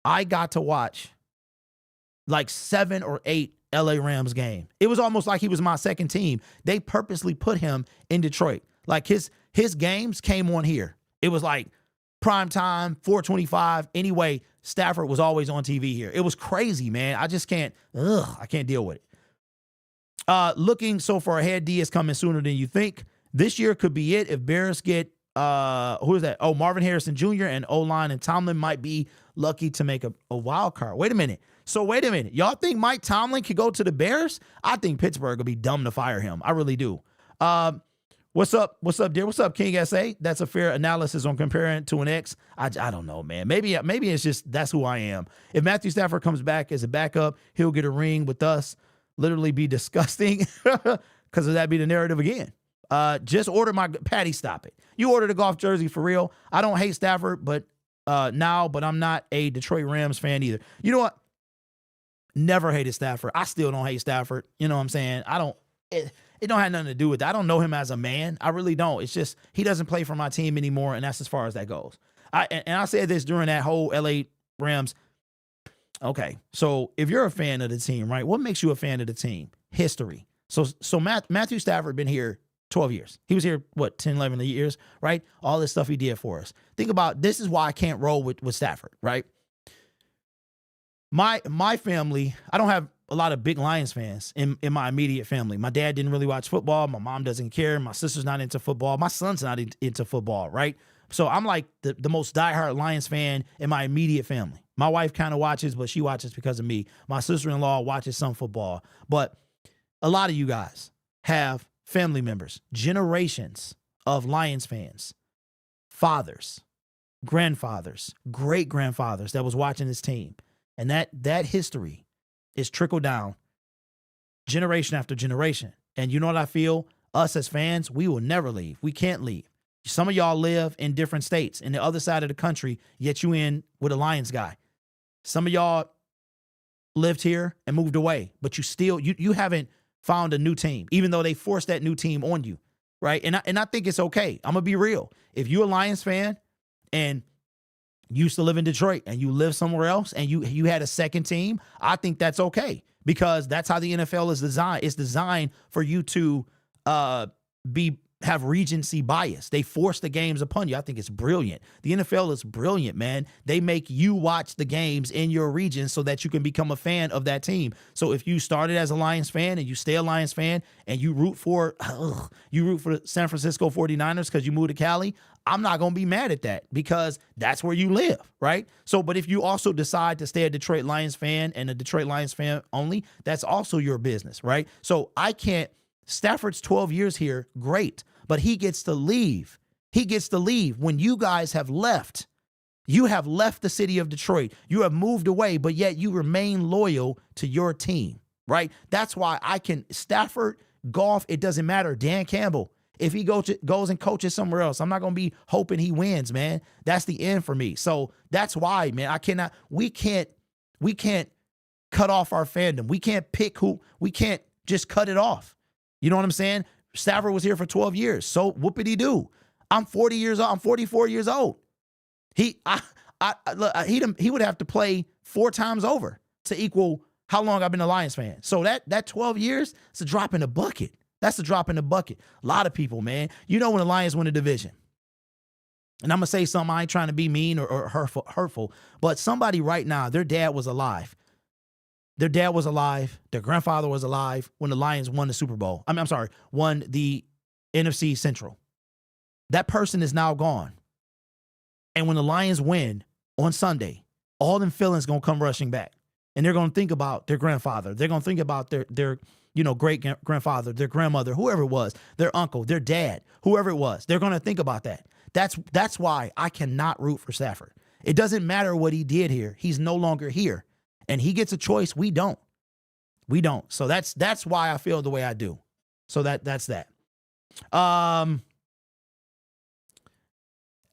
I got to watch like 7 or 8 LA Rams game. It was almost like he was my second team. They purposely put him in Detroit. Like his games came on here. It was like prime time, 425. Anyway, Stafford was always on TV here. It was crazy, man. I just can't, I can't deal with it. Looking so far ahead, D is coming sooner than you think. This year could be it if Bears get, who is that? Oh, Marvin Harrison Jr. and O-line and Tomlin might be lucky to make a wild card. Wait a minute. Y'all think Mike Tomlin could go to the Bears? I think Pittsburgh will be dumb to fire him. I really do. What's up, dear? What's up, King SA? That's a fair analysis on comparing to an ex. I don't know, man. Maybe it's just that's who I am. If Matthew Stafford comes back as a backup, he'll get a ring with us. Literally be disgusting because of that be the narrative again. Just order my Patty. Stop it. You ordered a golf jersey for real. I don't hate Stafford, but I'm not a Detroit Rams fan either. You know what? Never hated Stafford. I still don't hate Stafford. You know what I'm saying? It don't have nothing to do with that. I don't know him as a man. I really don't. It's just he doesn't play for my team anymore, and that's as far as that goes. I said this during that whole LA Rams. Okay, so if you're a fan of the team, right, what makes you a fan of the team? History. So Matthew Stafford been here 12 years. He was here, 10, 11 years, right? All this stuff he did for us. Think about, this is why I can't roll with Stafford, right? My family, I don't have a lot of big Lions fans in my immediate family. My dad didn't really watch football. My mom doesn't care. My sister's not into football. My son's not into football, right? So I'm like the most diehard Lions fan in my immediate family. My wife kind of watches, but she watches because of me. My sister-in-law watches some football. But a lot of you guys have family members, generations of Lions fans, fathers, grandfathers, great-grandfathers that was watching this team. And that history is trickled down generation after generation. And you know what I feel? Us as fans, we will never leave. We can't leave. Some of y'all live in different states in the other side of the country, yet you in with a Lions guy. Some of y'all lived here and moved away, but you haven't found a new team, even though they forced that new team on you, right? And I think it's okay. I'm going to be real. If you're a Lions fan and you used to live in Detroit and you live somewhere else and you had a second team, I think that's okay, because that's how the NFL is designed. It's designed for you to have recency bias. They force the games upon you. I think it's brilliant. The NFL is brilliant, man. They make you watch the games in your region so that you can become a fan of that team. So if you started as a Lions fan and you stay a Lions fan and you root for the San Francisco 49ers because you moved to Cali, I'm not going to be mad at that, because that's where you live, right? So, but if you also decide to stay a Detroit Lions fan and a Detroit Lions fan only, that's also your business, right? So Stafford's 12 years here, great, but he gets to leave. He gets to leave when you guys have left. You have left the city of Detroit. You have moved away, but yet you remain loyal to your team, right? That's why Stafford, golf, it doesn't matter. Dan Campbell, if he goes and coaches somewhere else, I'm not going to be hoping he wins, man. That's the end for me. So that's why, man, we can't cut off our fandom. We can't just cut it off. You know what I'm saying? Stafford was here for 12 years. So whoopity do. I'm 40 years old. I'm 44 years old. He would have to play 4 times over to equal how long I've been a Lions fan. So that 12 years, it's a drop in the bucket. That's a drop in the bucket. A lot of people, man. You know when the Lions win a division. And I'm going to say something, I ain't trying to be mean or hurtful, but somebody right now, their dad was alive. Their dad was alive. Their grandfather was alive when the Lions won the Super Bowl. Won the NFC Central. That person is now gone. And when the Lions win on Sunday, all them feelings going to come rushing back. And they're going to think about their grandfather. They're going to think about their great-grandfather, their grandmother, whoever it was, their uncle, their dad, whoever it was. They're going to think about that. That's why I cannot root for Stafford. It doesn't matter what he did here. He's no longer here. And he gets a choice. We don't. So that's why I feel the way I do. So that's that.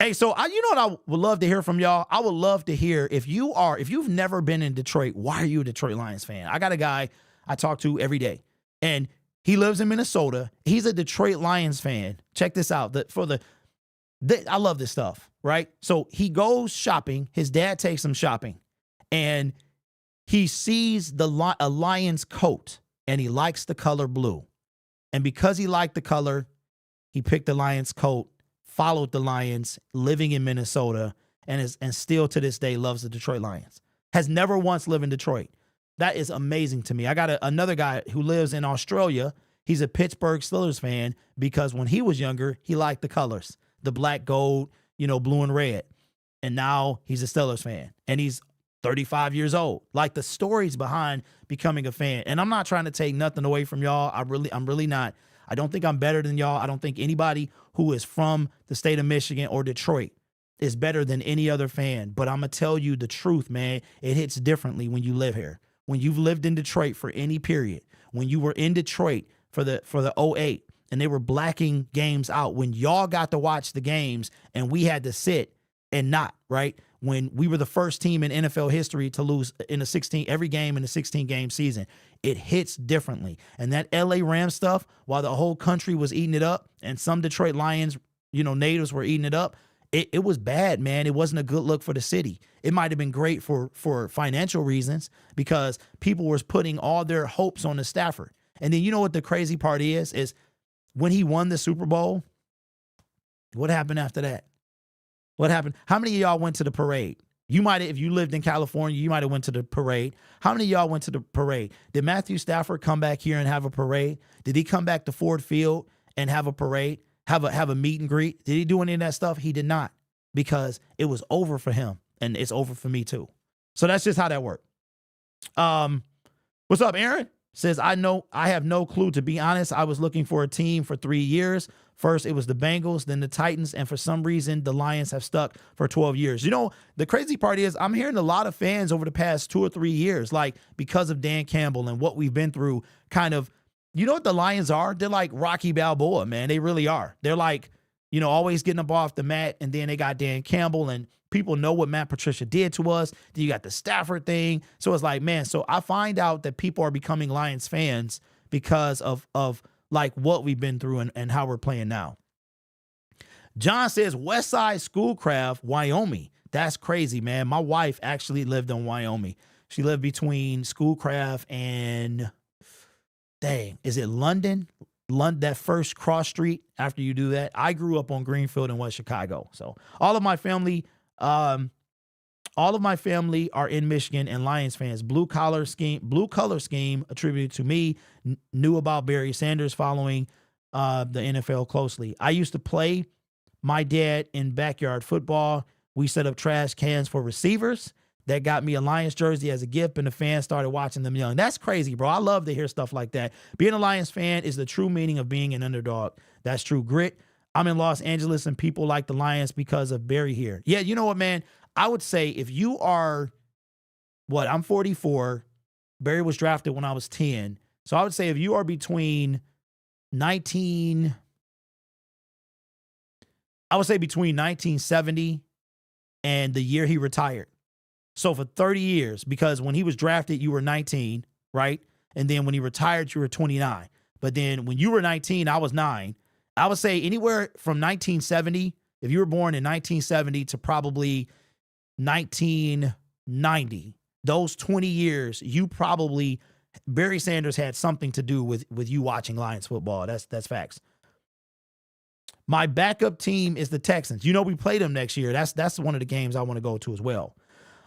Hey, so you know what I would love to hear from y'all? I would love to hear if you've never been in Detroit, why are you a Detroit Lions fan? I got a guy I talk to every day, and he lives in Minnesota. He's a Detroit Lions fan. Check this out. I love this stuff, right? So he goes shopping. His dad takes him shopping, and he sees a Lions coat, and he likes the color blue. And because he liked the color, he picked the Lions coat, followed the Lions, living in Minnesota, and still to this day loves the Detroit Lions. Has never once lived in Detroit. That is amazing to me. I got another guy who lives in Australia. He's a Pittsburgh Steelers fan because when he was younger, he liked the colors, the black, gold, blue and red. And now he's a Steelers fan, and he's 35 years old. Like, the stories behind becoming a fan. And I'm not trying to take nothing away from y'all. I'm really not. I don't think I'm better than y'all. I don't think anybody who is from the state of Michigan or Detroit is better than any other fan. But I'm going to tell you the truth, man. It hits differently when you live here. When you've lived in Detroit for any period, when you were in Detroit for the 08 and they were blacking games out when y'all got to watch the games and we had to sit and not, right? When we were the first team in NFL history to lose in every game in a 16-game season. It hits differently. And that LA Rams stuff, while the whole country was eating it up and some Detroit Lions, natives were eating it up, it was bad, man. It wasn't a good look for the city. It might have been great for financial reasons because people was putting all their hopes on the Stafford. And then you know what the crazy part is when he won the Super Bowl, what happened after that? What happened? How many of y'all went to the parade? You might have, if you lived in California, you might have went to the parade. How many of y'all went to the parade? Did Matthew Stafford come back here and have a parade? Did he come back to Ford Field and have a parade? Have a meet and greet? Did he do any of that stuff? He did not, because it was over for him, and it's over for me too. So that's just how that worked. What's up, Aaron? Says, I have no clue. To be honest, I was looking for a team for 3 years. First, it was the Bengals, then the Titans, and for some reason, the Lions have stuck for 12 years. The crazy part is I'm hearing a lot of fans over the past 2 or 3 years, like because of Dan Campbell and what we've been through, kind of, you know what the Lions are? They're like Rocky Balboa, man. They really are. They're like, always getting up off the mat, and then they got Dan Campbell, and people know what Matt Patricia did to us. Then you got the Stafford thing. So it's like, man, so I find out that people are becoming Lions fans because of like what we've been through and how we're playing now. John says, West Side Schoolcraft, Wyoming. That's crazy, man. My wife actually lived in Wyoming. She lived between Schoolcraft and, is it London? That first cross street after you do that. I grew up on Greenfield in West Chicago. So all of my family are in Michigan and Lions fans. Blue color scheme attributed to me. Knew about Barry Sanders following the NFL closely. I used to play my dad in backyard football. We set up trash cans for receivers. That got me a Lions jersey as a gift, and the fans started watching them young. That's crazy, bro. I love to hear stuff like that. Being a Lions fan is the true meaning of being an underdog. That's true grit. I'm in Los Angeles, and people like the Lions because of Barry here. Yeah, you know what, man? I would say if you are, I'm 44. Barry was drafted when I was 10. So I would say if you are between 1970 and the year he retired. So for 30 years, because when he was drafted, you were 19, right? And then when he retired, you were 29. But then when you were 19, I was 9. I would say anywhere from 1970, if you were born in 1970 to probably 1990, those 20 years, Barry Sanders had something to do with you watching Lions football. That's facts. My backup team is the Texans. We play them next year. That's one of the games I want to go to as well.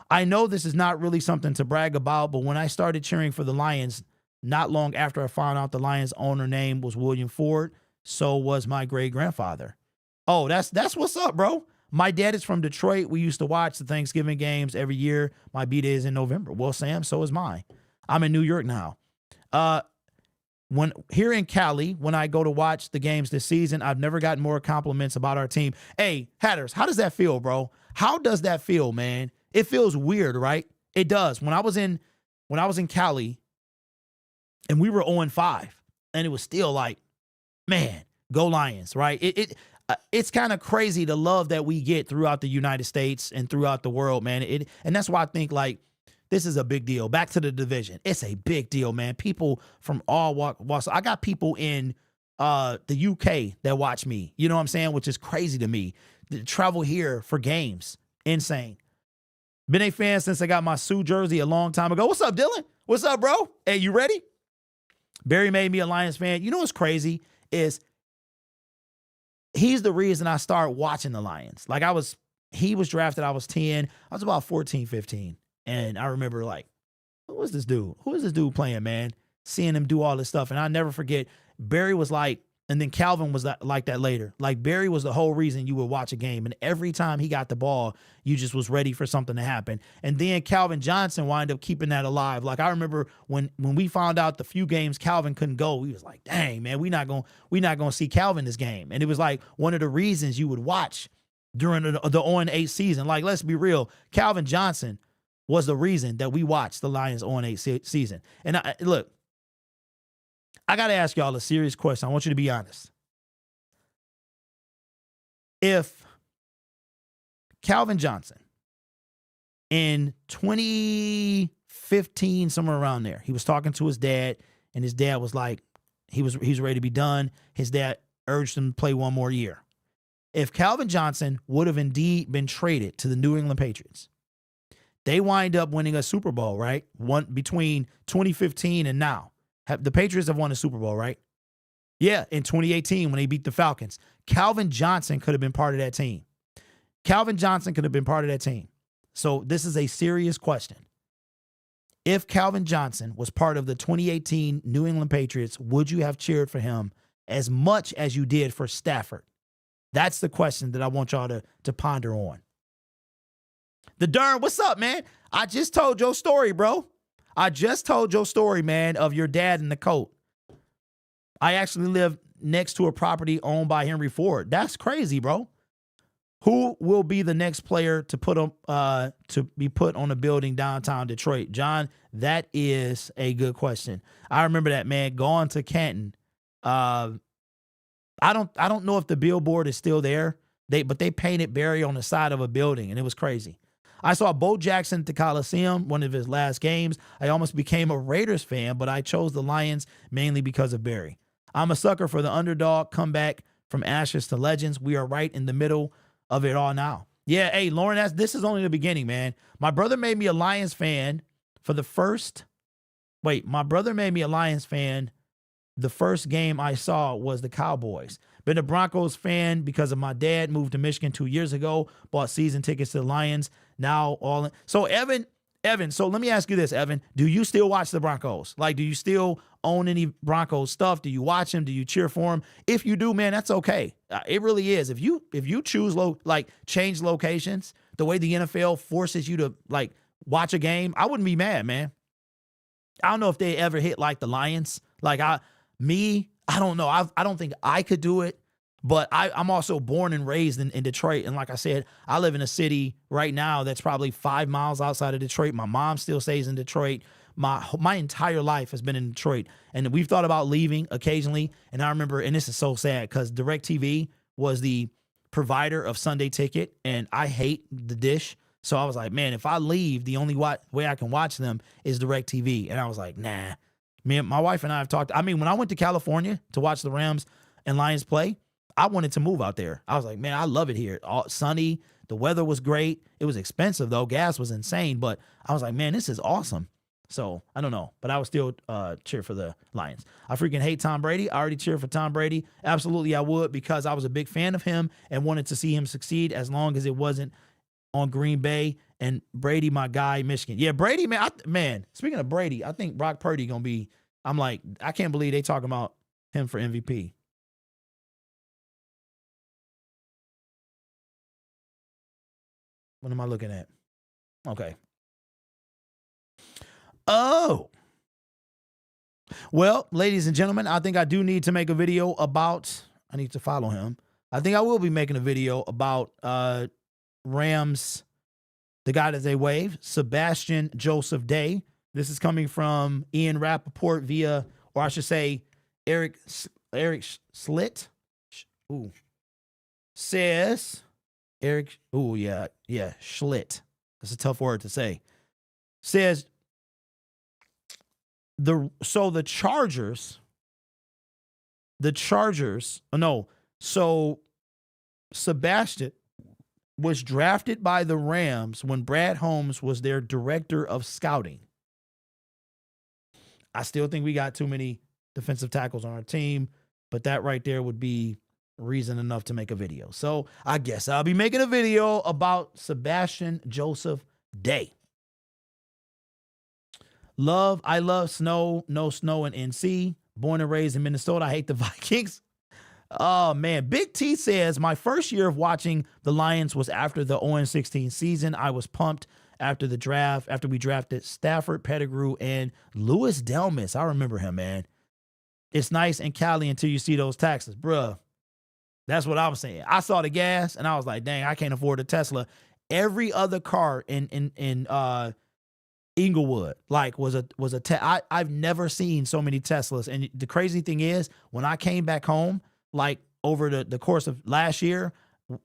I know this is not really something to brag about, but when I started cheering for the Lions, not long after I found out the Lions owner name was William Ford, so was my great-grandfather. Oh, that's what's up, bro. My dad is from Detroit. We used to watch the Thanksgiving games every year. My B-Day is in November. Well, Sam, so is mine. I'm in New York now. When here in Cali, when I go to watch the games this season, I've never gotten more compliments about our team. Hey, Hatters, how does that feel, bro? How does that feel, man? It feels weird, right? It does. When I was in Cali and we were 0-5, and it was still like, man, go Lions, right? It's kind of crazy the love that we get throughout the United States and throughout the world, man. And that's why I think like this is a big deal. Back to the division. It's a big deal, man. People from all walks. I got people in the UK that watch me, you know what I'm saying? Which is crazy to me. To travel here for games. Insane. Been a fan since I got my Sioux jersey a long time ago. What's up, Dylan? What's up, bro? Hey, you ready? Barry made me a Lions fan. You know what's crazy is he's the reason I started watching the Lions. Like he was drafted, I was 10. I was about 14, 15. And I remember like, who is this dude? Who is this dude playing, man? Seeing him do all this stuff. And I never forget, Barry was like, and then Calvin was like that later. Like Barry was the whole reason you would watch a game. And every time he got the ball, you just was ready for something to happen. And then Calvin Johnson wound up keeping that alive. Like I remember when we found out the few games Calvin couldn't go, we was like, dang, man, we're not gonna see Calvin this game. And it was like one of the reasons you would watch during the 0-8 season. Like, let's be real. Calvin Johnson was the reason that we watched the Lions 0-8 season. And look, I got to ask y'all a serious question. I want you to be honest. If Calvin Johnson in 2015, somewhere around there, he was talking to his dad, and his dad was like, he was ready to be done. His dad urged him to play one more year. If Calvin Johnson would have indeed been traded to the New England Patriots, they wind up winning a Super Bowl, right? One between 2015 and now. The Patriots have won a Super Bowl, right? Yeah, in 2018 when they beat the Falcons. Calvin Johnson could have been part of that team. Calvin Johnson could have been part of that team. So this is a serious question. If Calvin Johnson was part of the 2018 New England Patriots, would you have cheered for him as much as you did for Stafford? That's the question that I want y'all to ponder on. The Durn, what's up, man? I just told your story, bro. I just told your story, man, of your dad in the coat. I actually live next to a property owned by Henry Ford. That's crazy, bro. Who will be the next player to be put on a building downtown Detroit? John, that is a good question. I remember that, man. Going to Canton. I don't know if the billboard is still there. But they painted Barry on the side of a building, and it was crazy. I saw Bo Jackson at the Coliseum, one of his last games. I almost became a Raiders fan, but I chose the Lions mainly because of Barry. I'm a sucker for the underdog comeback from ashes to legends. We are right in the middle of it all now. Yeah, hey, Lauren, this is only the beginning, man. My brother made me a Lions fan the first game I saw was the Cowboys. Been a Broncos fan because of my dad, moved to Michigan 2 years ago, bought season tickets to the Lions. Now all in. So Evan, so let me ask you this, Evan. Do you still watch the Broncos? Like, do you still own any Broncos stuff? Do you watch them? Do you cheer for them? If you do, man, that's okay. It really is. If you choose change locations, the way the NFL forces you to watch a game, I wouldn't be mad, man. I don't know if they ever hit like the Lions. I don't know. I don't think I could do it, but I'm also born and raised in Detroit. And like I said, I live in a city right now that's probably 5 miles outside of Detroit. My mom still stays in Detroit. My entire life has been in Detroit. And we've thought about leaving occasionally. And I remember, and this is so sad because DirecTV was the provider of Sunday Ticket, and I hate the dish. So I was like, man, if I leave, the only way I can watch them is DirecTV. And I was like, nah. My wife and I have talked. I mean, when I went to California to watch the Rams and Lions play, I wanted to move out there. I was like, man, I love it here. All sunny. The weather was great. It was expensive, though. Gas was insane. But I was like, man, this is awesome. So I don't know. But I would still cheer for the Lions. I freaking hate Tom Brady. I already cheer for Tom Brady. Absolutely, I would, because I was a big fan of him and wanted to see him succeed as long as it wasn't on Green Bay. And Brady, my guy, Michigan. Yeah, Brady, man. Speaking of Brady, I think Brock Purdy going to be, I can't believe they talking about him for MVP. What am I looking at? Okay. Oh. Well, ladies and gentlemen, I think I do need to make a video about, I need to follow him. I think I will be making a video about Rams, the guy that they wave, Sebastian Joseph Day. This is coming from Ian Rappaport via, or I should say, Eric Schlitt. Says Eric. Oh yeah, Schlitt. That's a tough word to say. Says the Chargers. So Sebastian was drafted by the Rams when Brad Holmes was their director of scouting. I still think we got too many defensive tackles on our team, but that right there would be reason enough to make a video. So I guess I'll be making a video about Sebastian Joseph Day. I love snow, no snow in NC. Born and raised in Minnesota. I hate the Vikings. Oh, man. Big T says, my first year of watching the Lions was after the 0-16 season. I was pumped after the draft, after we drafted Stafford, Pettigrew, and Louis Delmas. I remember him, man. It's nice in Cali until you see those taxes. Bruh, that's what I was saying. I saw the gas, and I was like, dang, I can't afford a Tesla. Every other car in Inglewood, I've never seen so many Teslas. And the crazy thing is, when I came back home, over the course of last year,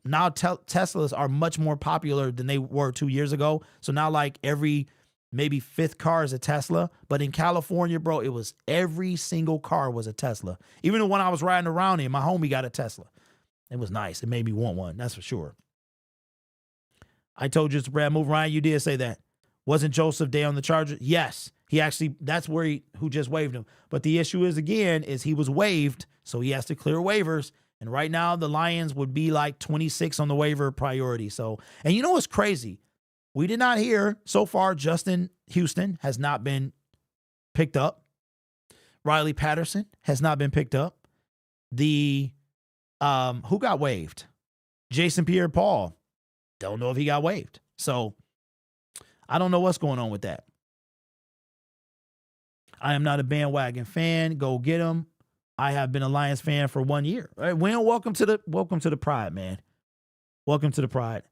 now Teslas are much more popular than they were 2 years ago. So now like every maybe fifth car is a Tesla. But in California, bro, it was every single car was a Tesla. Even the one I was riding around in, my homie got a Tesla. It was nice. It made me want one. That's for sure. I told you it's a Brad move. Ryan, you did say that. Wasn't Joseph Day on the Chargers? Yes. He actually, that's where who just waived him. But the issue is, again, is he was waived, so he has to clear waivers. And right now, the Lions would be like 26 on the waiver priority. So, and you know what's crazy? We did not hear so far Justin Houston has not been picked up. Riley Patterson has not been picked up. The who got waived? Jason Pierre-Paul. Don't know if he got waived. So I don't know what's going on with that. I am not a bandwagon fan. Go get him. I have been a Lions fan for 1 year. All right, Will, welcome to the pride, man. Welcome to the pride.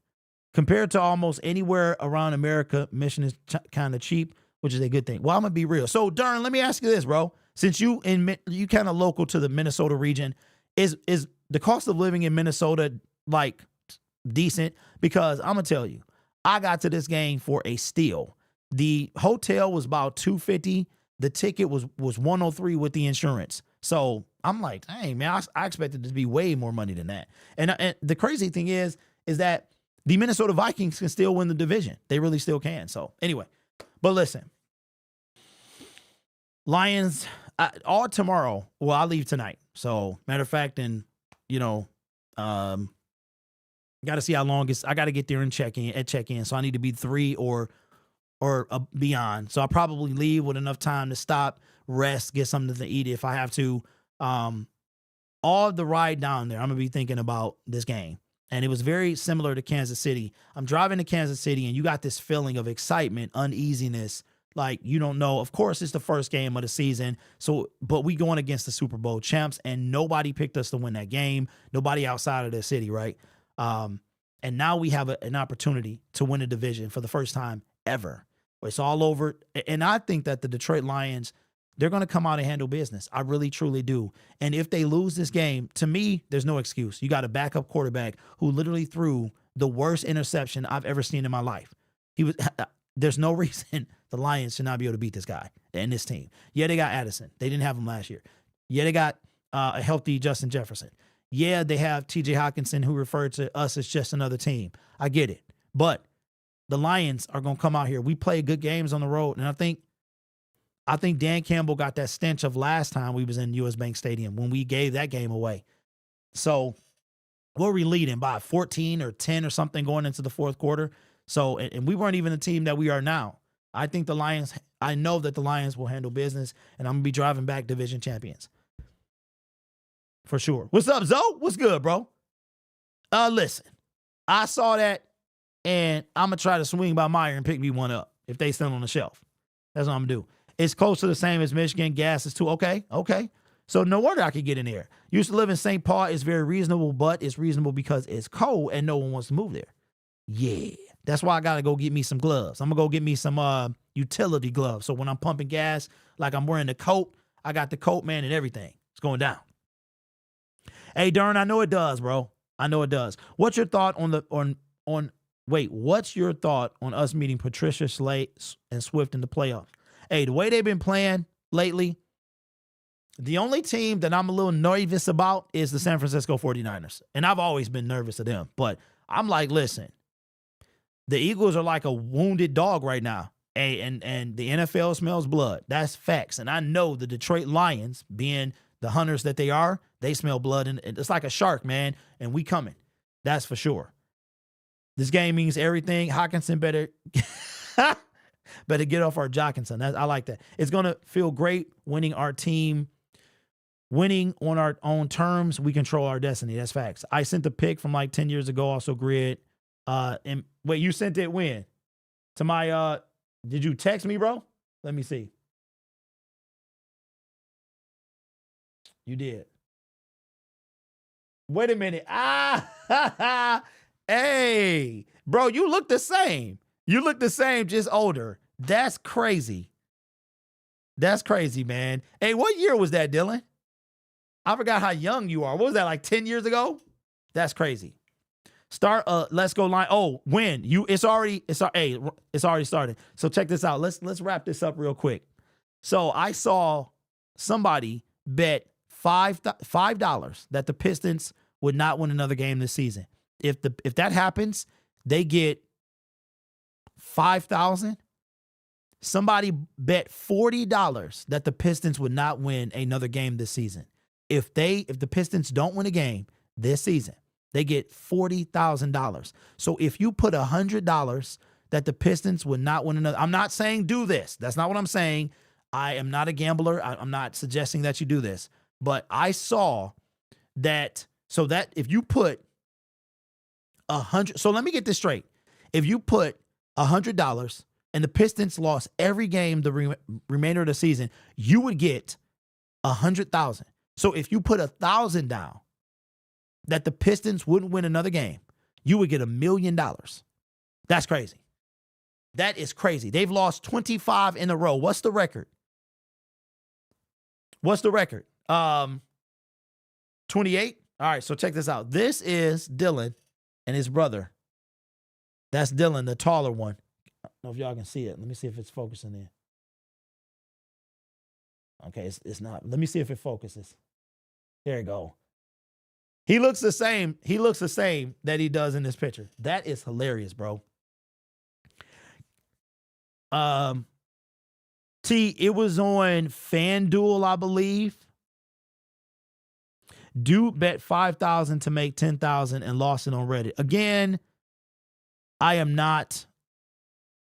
Compared to almost anywhere around America, Mission is kind of cheap, which is a good thing. Well, I'm gonna be real. So, Darren, let me ask you this, bro. Since you kind of local to the Minnesota region, is the cost of living in Minnesota like decent? Because I'm gonna tell you, I got to this game for a steal. The hotel was about $250. The ticket was $103 with the insurance. So I'm like, dang, man, I expected it to be way more money than that. And the crazy thing is that the Minnesota Vikings can still win the division. They really still can. So anyway, but listen, Lions all tomorrow. Well, I leave tonight. So matter of fact, and got to see how long I got to get there and check in. So I need to be 3 or beyond. So I'll probably leave with enough time to stop, rest, get something to eat if I have to. All the ride down there, I'm going to be thinking about this game. And it was very similar to Kansas City. I'm driving to Kansas City, and you got this feeling of excitement, uneasiness. Like, you don't know. Of course, it's the first game of the season. But we going against the Super Bowl champs, and nobody picked us to win that game. Nobody outside of the city, right? And now we have an opportunity to win a division for the first time ever. It's all over. And I think that the Detroit Lions, they're going to come out and handle business. I really, truly do. And if they lose this game, to me, there's no excuse. You got a backup quarterback who literally threw the worst interception I've ever seen in my life. There's no reason the Lions should not be able to beat this guy and this team. Yeah, they got Addison. They didn't have him last year. Yeah, they got a healthy Justin Jefferson. Yeah, they have TJ Hawkinson, who referred to us as just another team. I get it. But the Lions are going to come out here. We play good games on the road. And I think Dan Campbell got that stench of last time we was in US Bank Stadium when we gave that game away. So what were we leading by 14 or 10 or something going into the fourth quarter? So, and we weren't even the team that we are now. I know that the Lions will handle business, and I'm going to be driving back division champions. For sure. What's up, Zoe? What's good, bro? Listen, I saw that, and I'm going to try to swing by Meyer and pick me one up if they still on the shelf. That's what I'm going to do. It's close to the same as Michigan. Gas is too. Okay. So no wonder I could get in there. Used to live in St. Paul. It's very reasonable, but it's reasonable because it's cold and no one wants to move there. Yeah. That's why I got to go get me some gloves. I'm going to go get me some utility gloves. So when I'm pumping gas, like I'm wearing the coat, I got the coat, man, and everything. It's going down. Hey, Darren, I know it does, bro. I know it does. What's your thought what's your thought on us meeting Patricia Slate and Swift in the playoffs? Hey, the way they've been playing lately, the only team that I'm a little nervous about is the San Francisco 49ers. And I've always been nervous of them. But I'm like, listen, the Eagles are like a wounded dog right now. Hey, and the NFL smells blood. That's facts. And I know the Detroit Lions, being the hunters that they are, they smell blood. And it's like a shark, man. And we coming. That's for sure. This game means everything. Hawkinson better get off our Jockinson. I like that. It's going to feel great winning our team, winning on our own terms. We control our destiny. That's facts. I sent the pic from like 10 years ago, also grid. And wait, you sent it when? To my, did you text me, bro? Let me see. You did. Wait a minute. Hey, bro, you look the same. You look the same, just older. That's crazy. That's crazy, man. Hey, what year was that, Dylan? I forgot how young you are. What was that, like 10 years ago? That's crazy. Start let's go line. Oh, win. It's already started. So check this out. Let's wrap this up real quick. So I saw somebody bet $5 that the Pistons would not win another game this season. If that happens, they get $5,000. Somebody bet $40 that the Pistons would not win another game this season. If the Pistons don't win a game this season, they get $40,000. So if you put $100 that the Pistons would not win another, I'm not saying do this. That's not what I'm saying. I am not a gambler. I'm not suggesting that you do this. But I saw that, so that if you put $100, so let me get this straight. If you put $100 and the Pistons lost every game the remainder of the season, you would get $100,000. So if you put $1,000 down that the Pistons wouldn't win another game, you would get $1 million. That's crazy. That is crazy. They've lost 25 in a row. What's the record? 28? All right, so check this out. This is Dylan and his brother. That's Dylan, the taller one. I don't know if y'all can see it. Let me see if it's focusing in. Okay, it's not. Let me see if it focuses. There you go. He looks the same. He looks the same that he does in this picture. That is hilarious, bro. It was on FanDuel, I believe. Dude bet $5,000 to make $10,000 and lost it on Reddit. Again, I am not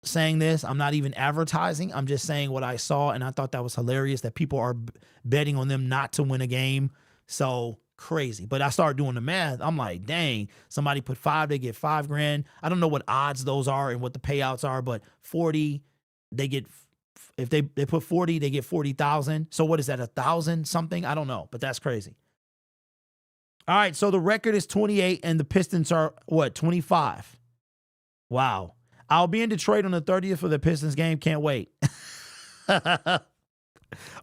saying this. I'm not even advertising. I'm just saying what I saw, and I thought that was hilarious that people are betting on them not to win a game. So crazy. But I started doing the math. I'm like, dang, somebody put 5, they get $5,000. I don't know what odds those are and what the payouts are, but 40, they get, if they put 40, they get 40,000. So what is that, 1,000 something? I don't know, but that's crazy. All right, so the record is 28, and the Pistons are, 25? Wow. I'll be in Detroit on the 30th for the Pistons game. Can't wait.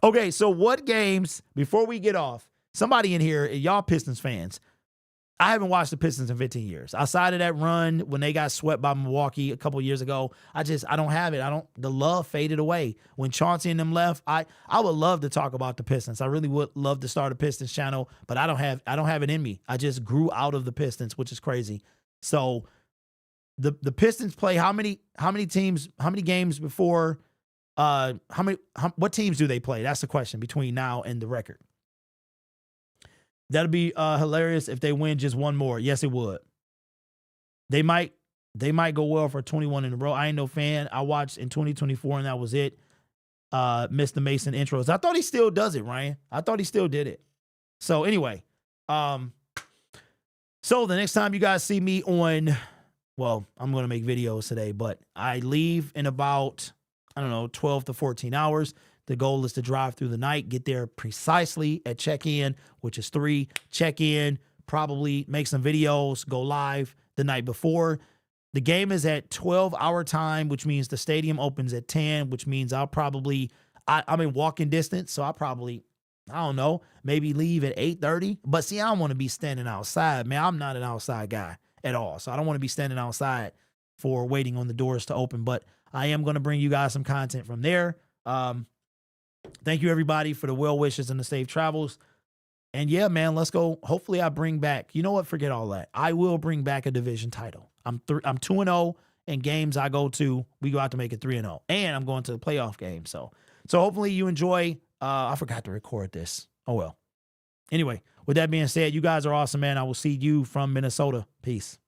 Okay, so what games, before we get off, somebody in here, y'all Pistons fans, I haven't watched the Pistons in 15 years. Outside of that run when they got swept by Milwaukee a couple years ago, I don't have it. The love faded away. When Chauncey and them left, I would love to talk about the Pistons. I really would love to start a Pistons channel, but I don't have it in me. I just grew out of the Pistons, which is crazy. So the Pistons play how many games before what teams do they play? That's the question between now and the record. That'll be hilarious if they win just one more. Yes, it would. They might go well for 21 in a row. I ain't no fan. I watched in 2024 and that was it. Missed the Mason intros. I thought he still does it, Ryan. I thought he still did it. So anyway, so the next time you guys see me on, well, I'm going to make videos today, but I leave in about, 12 to 14 hours. The goal is to drive through the night, get there precisely at check-in, which is 3, check in, probably make some videos, go live the night before. The game is at 12 our time, which means the stadium opens at 10, which means I'm in walking distance. So I'll probably, maybe leave at 8:30. But see, I don't want to be standing outside, man. I'm not an outside guy at all. So I don't want to be standing outside for waiting on the doors to open, but I am going to bring you guys some content from there. Thank you, everybody, for the well wishes and the safe travels. And yeah, man, let's go. Hopefully I bring back, you know what? Forget all that. I will bring back a division title. I'm 2-0 in games I go to. We go out to make it 3-0. And I'm going to the playoff game. So hopefully you enjoy. I forgot to record this. Oh, well. Anyway, with that being said, you guys are awesome, man. I will see you from Minnesota. Peace.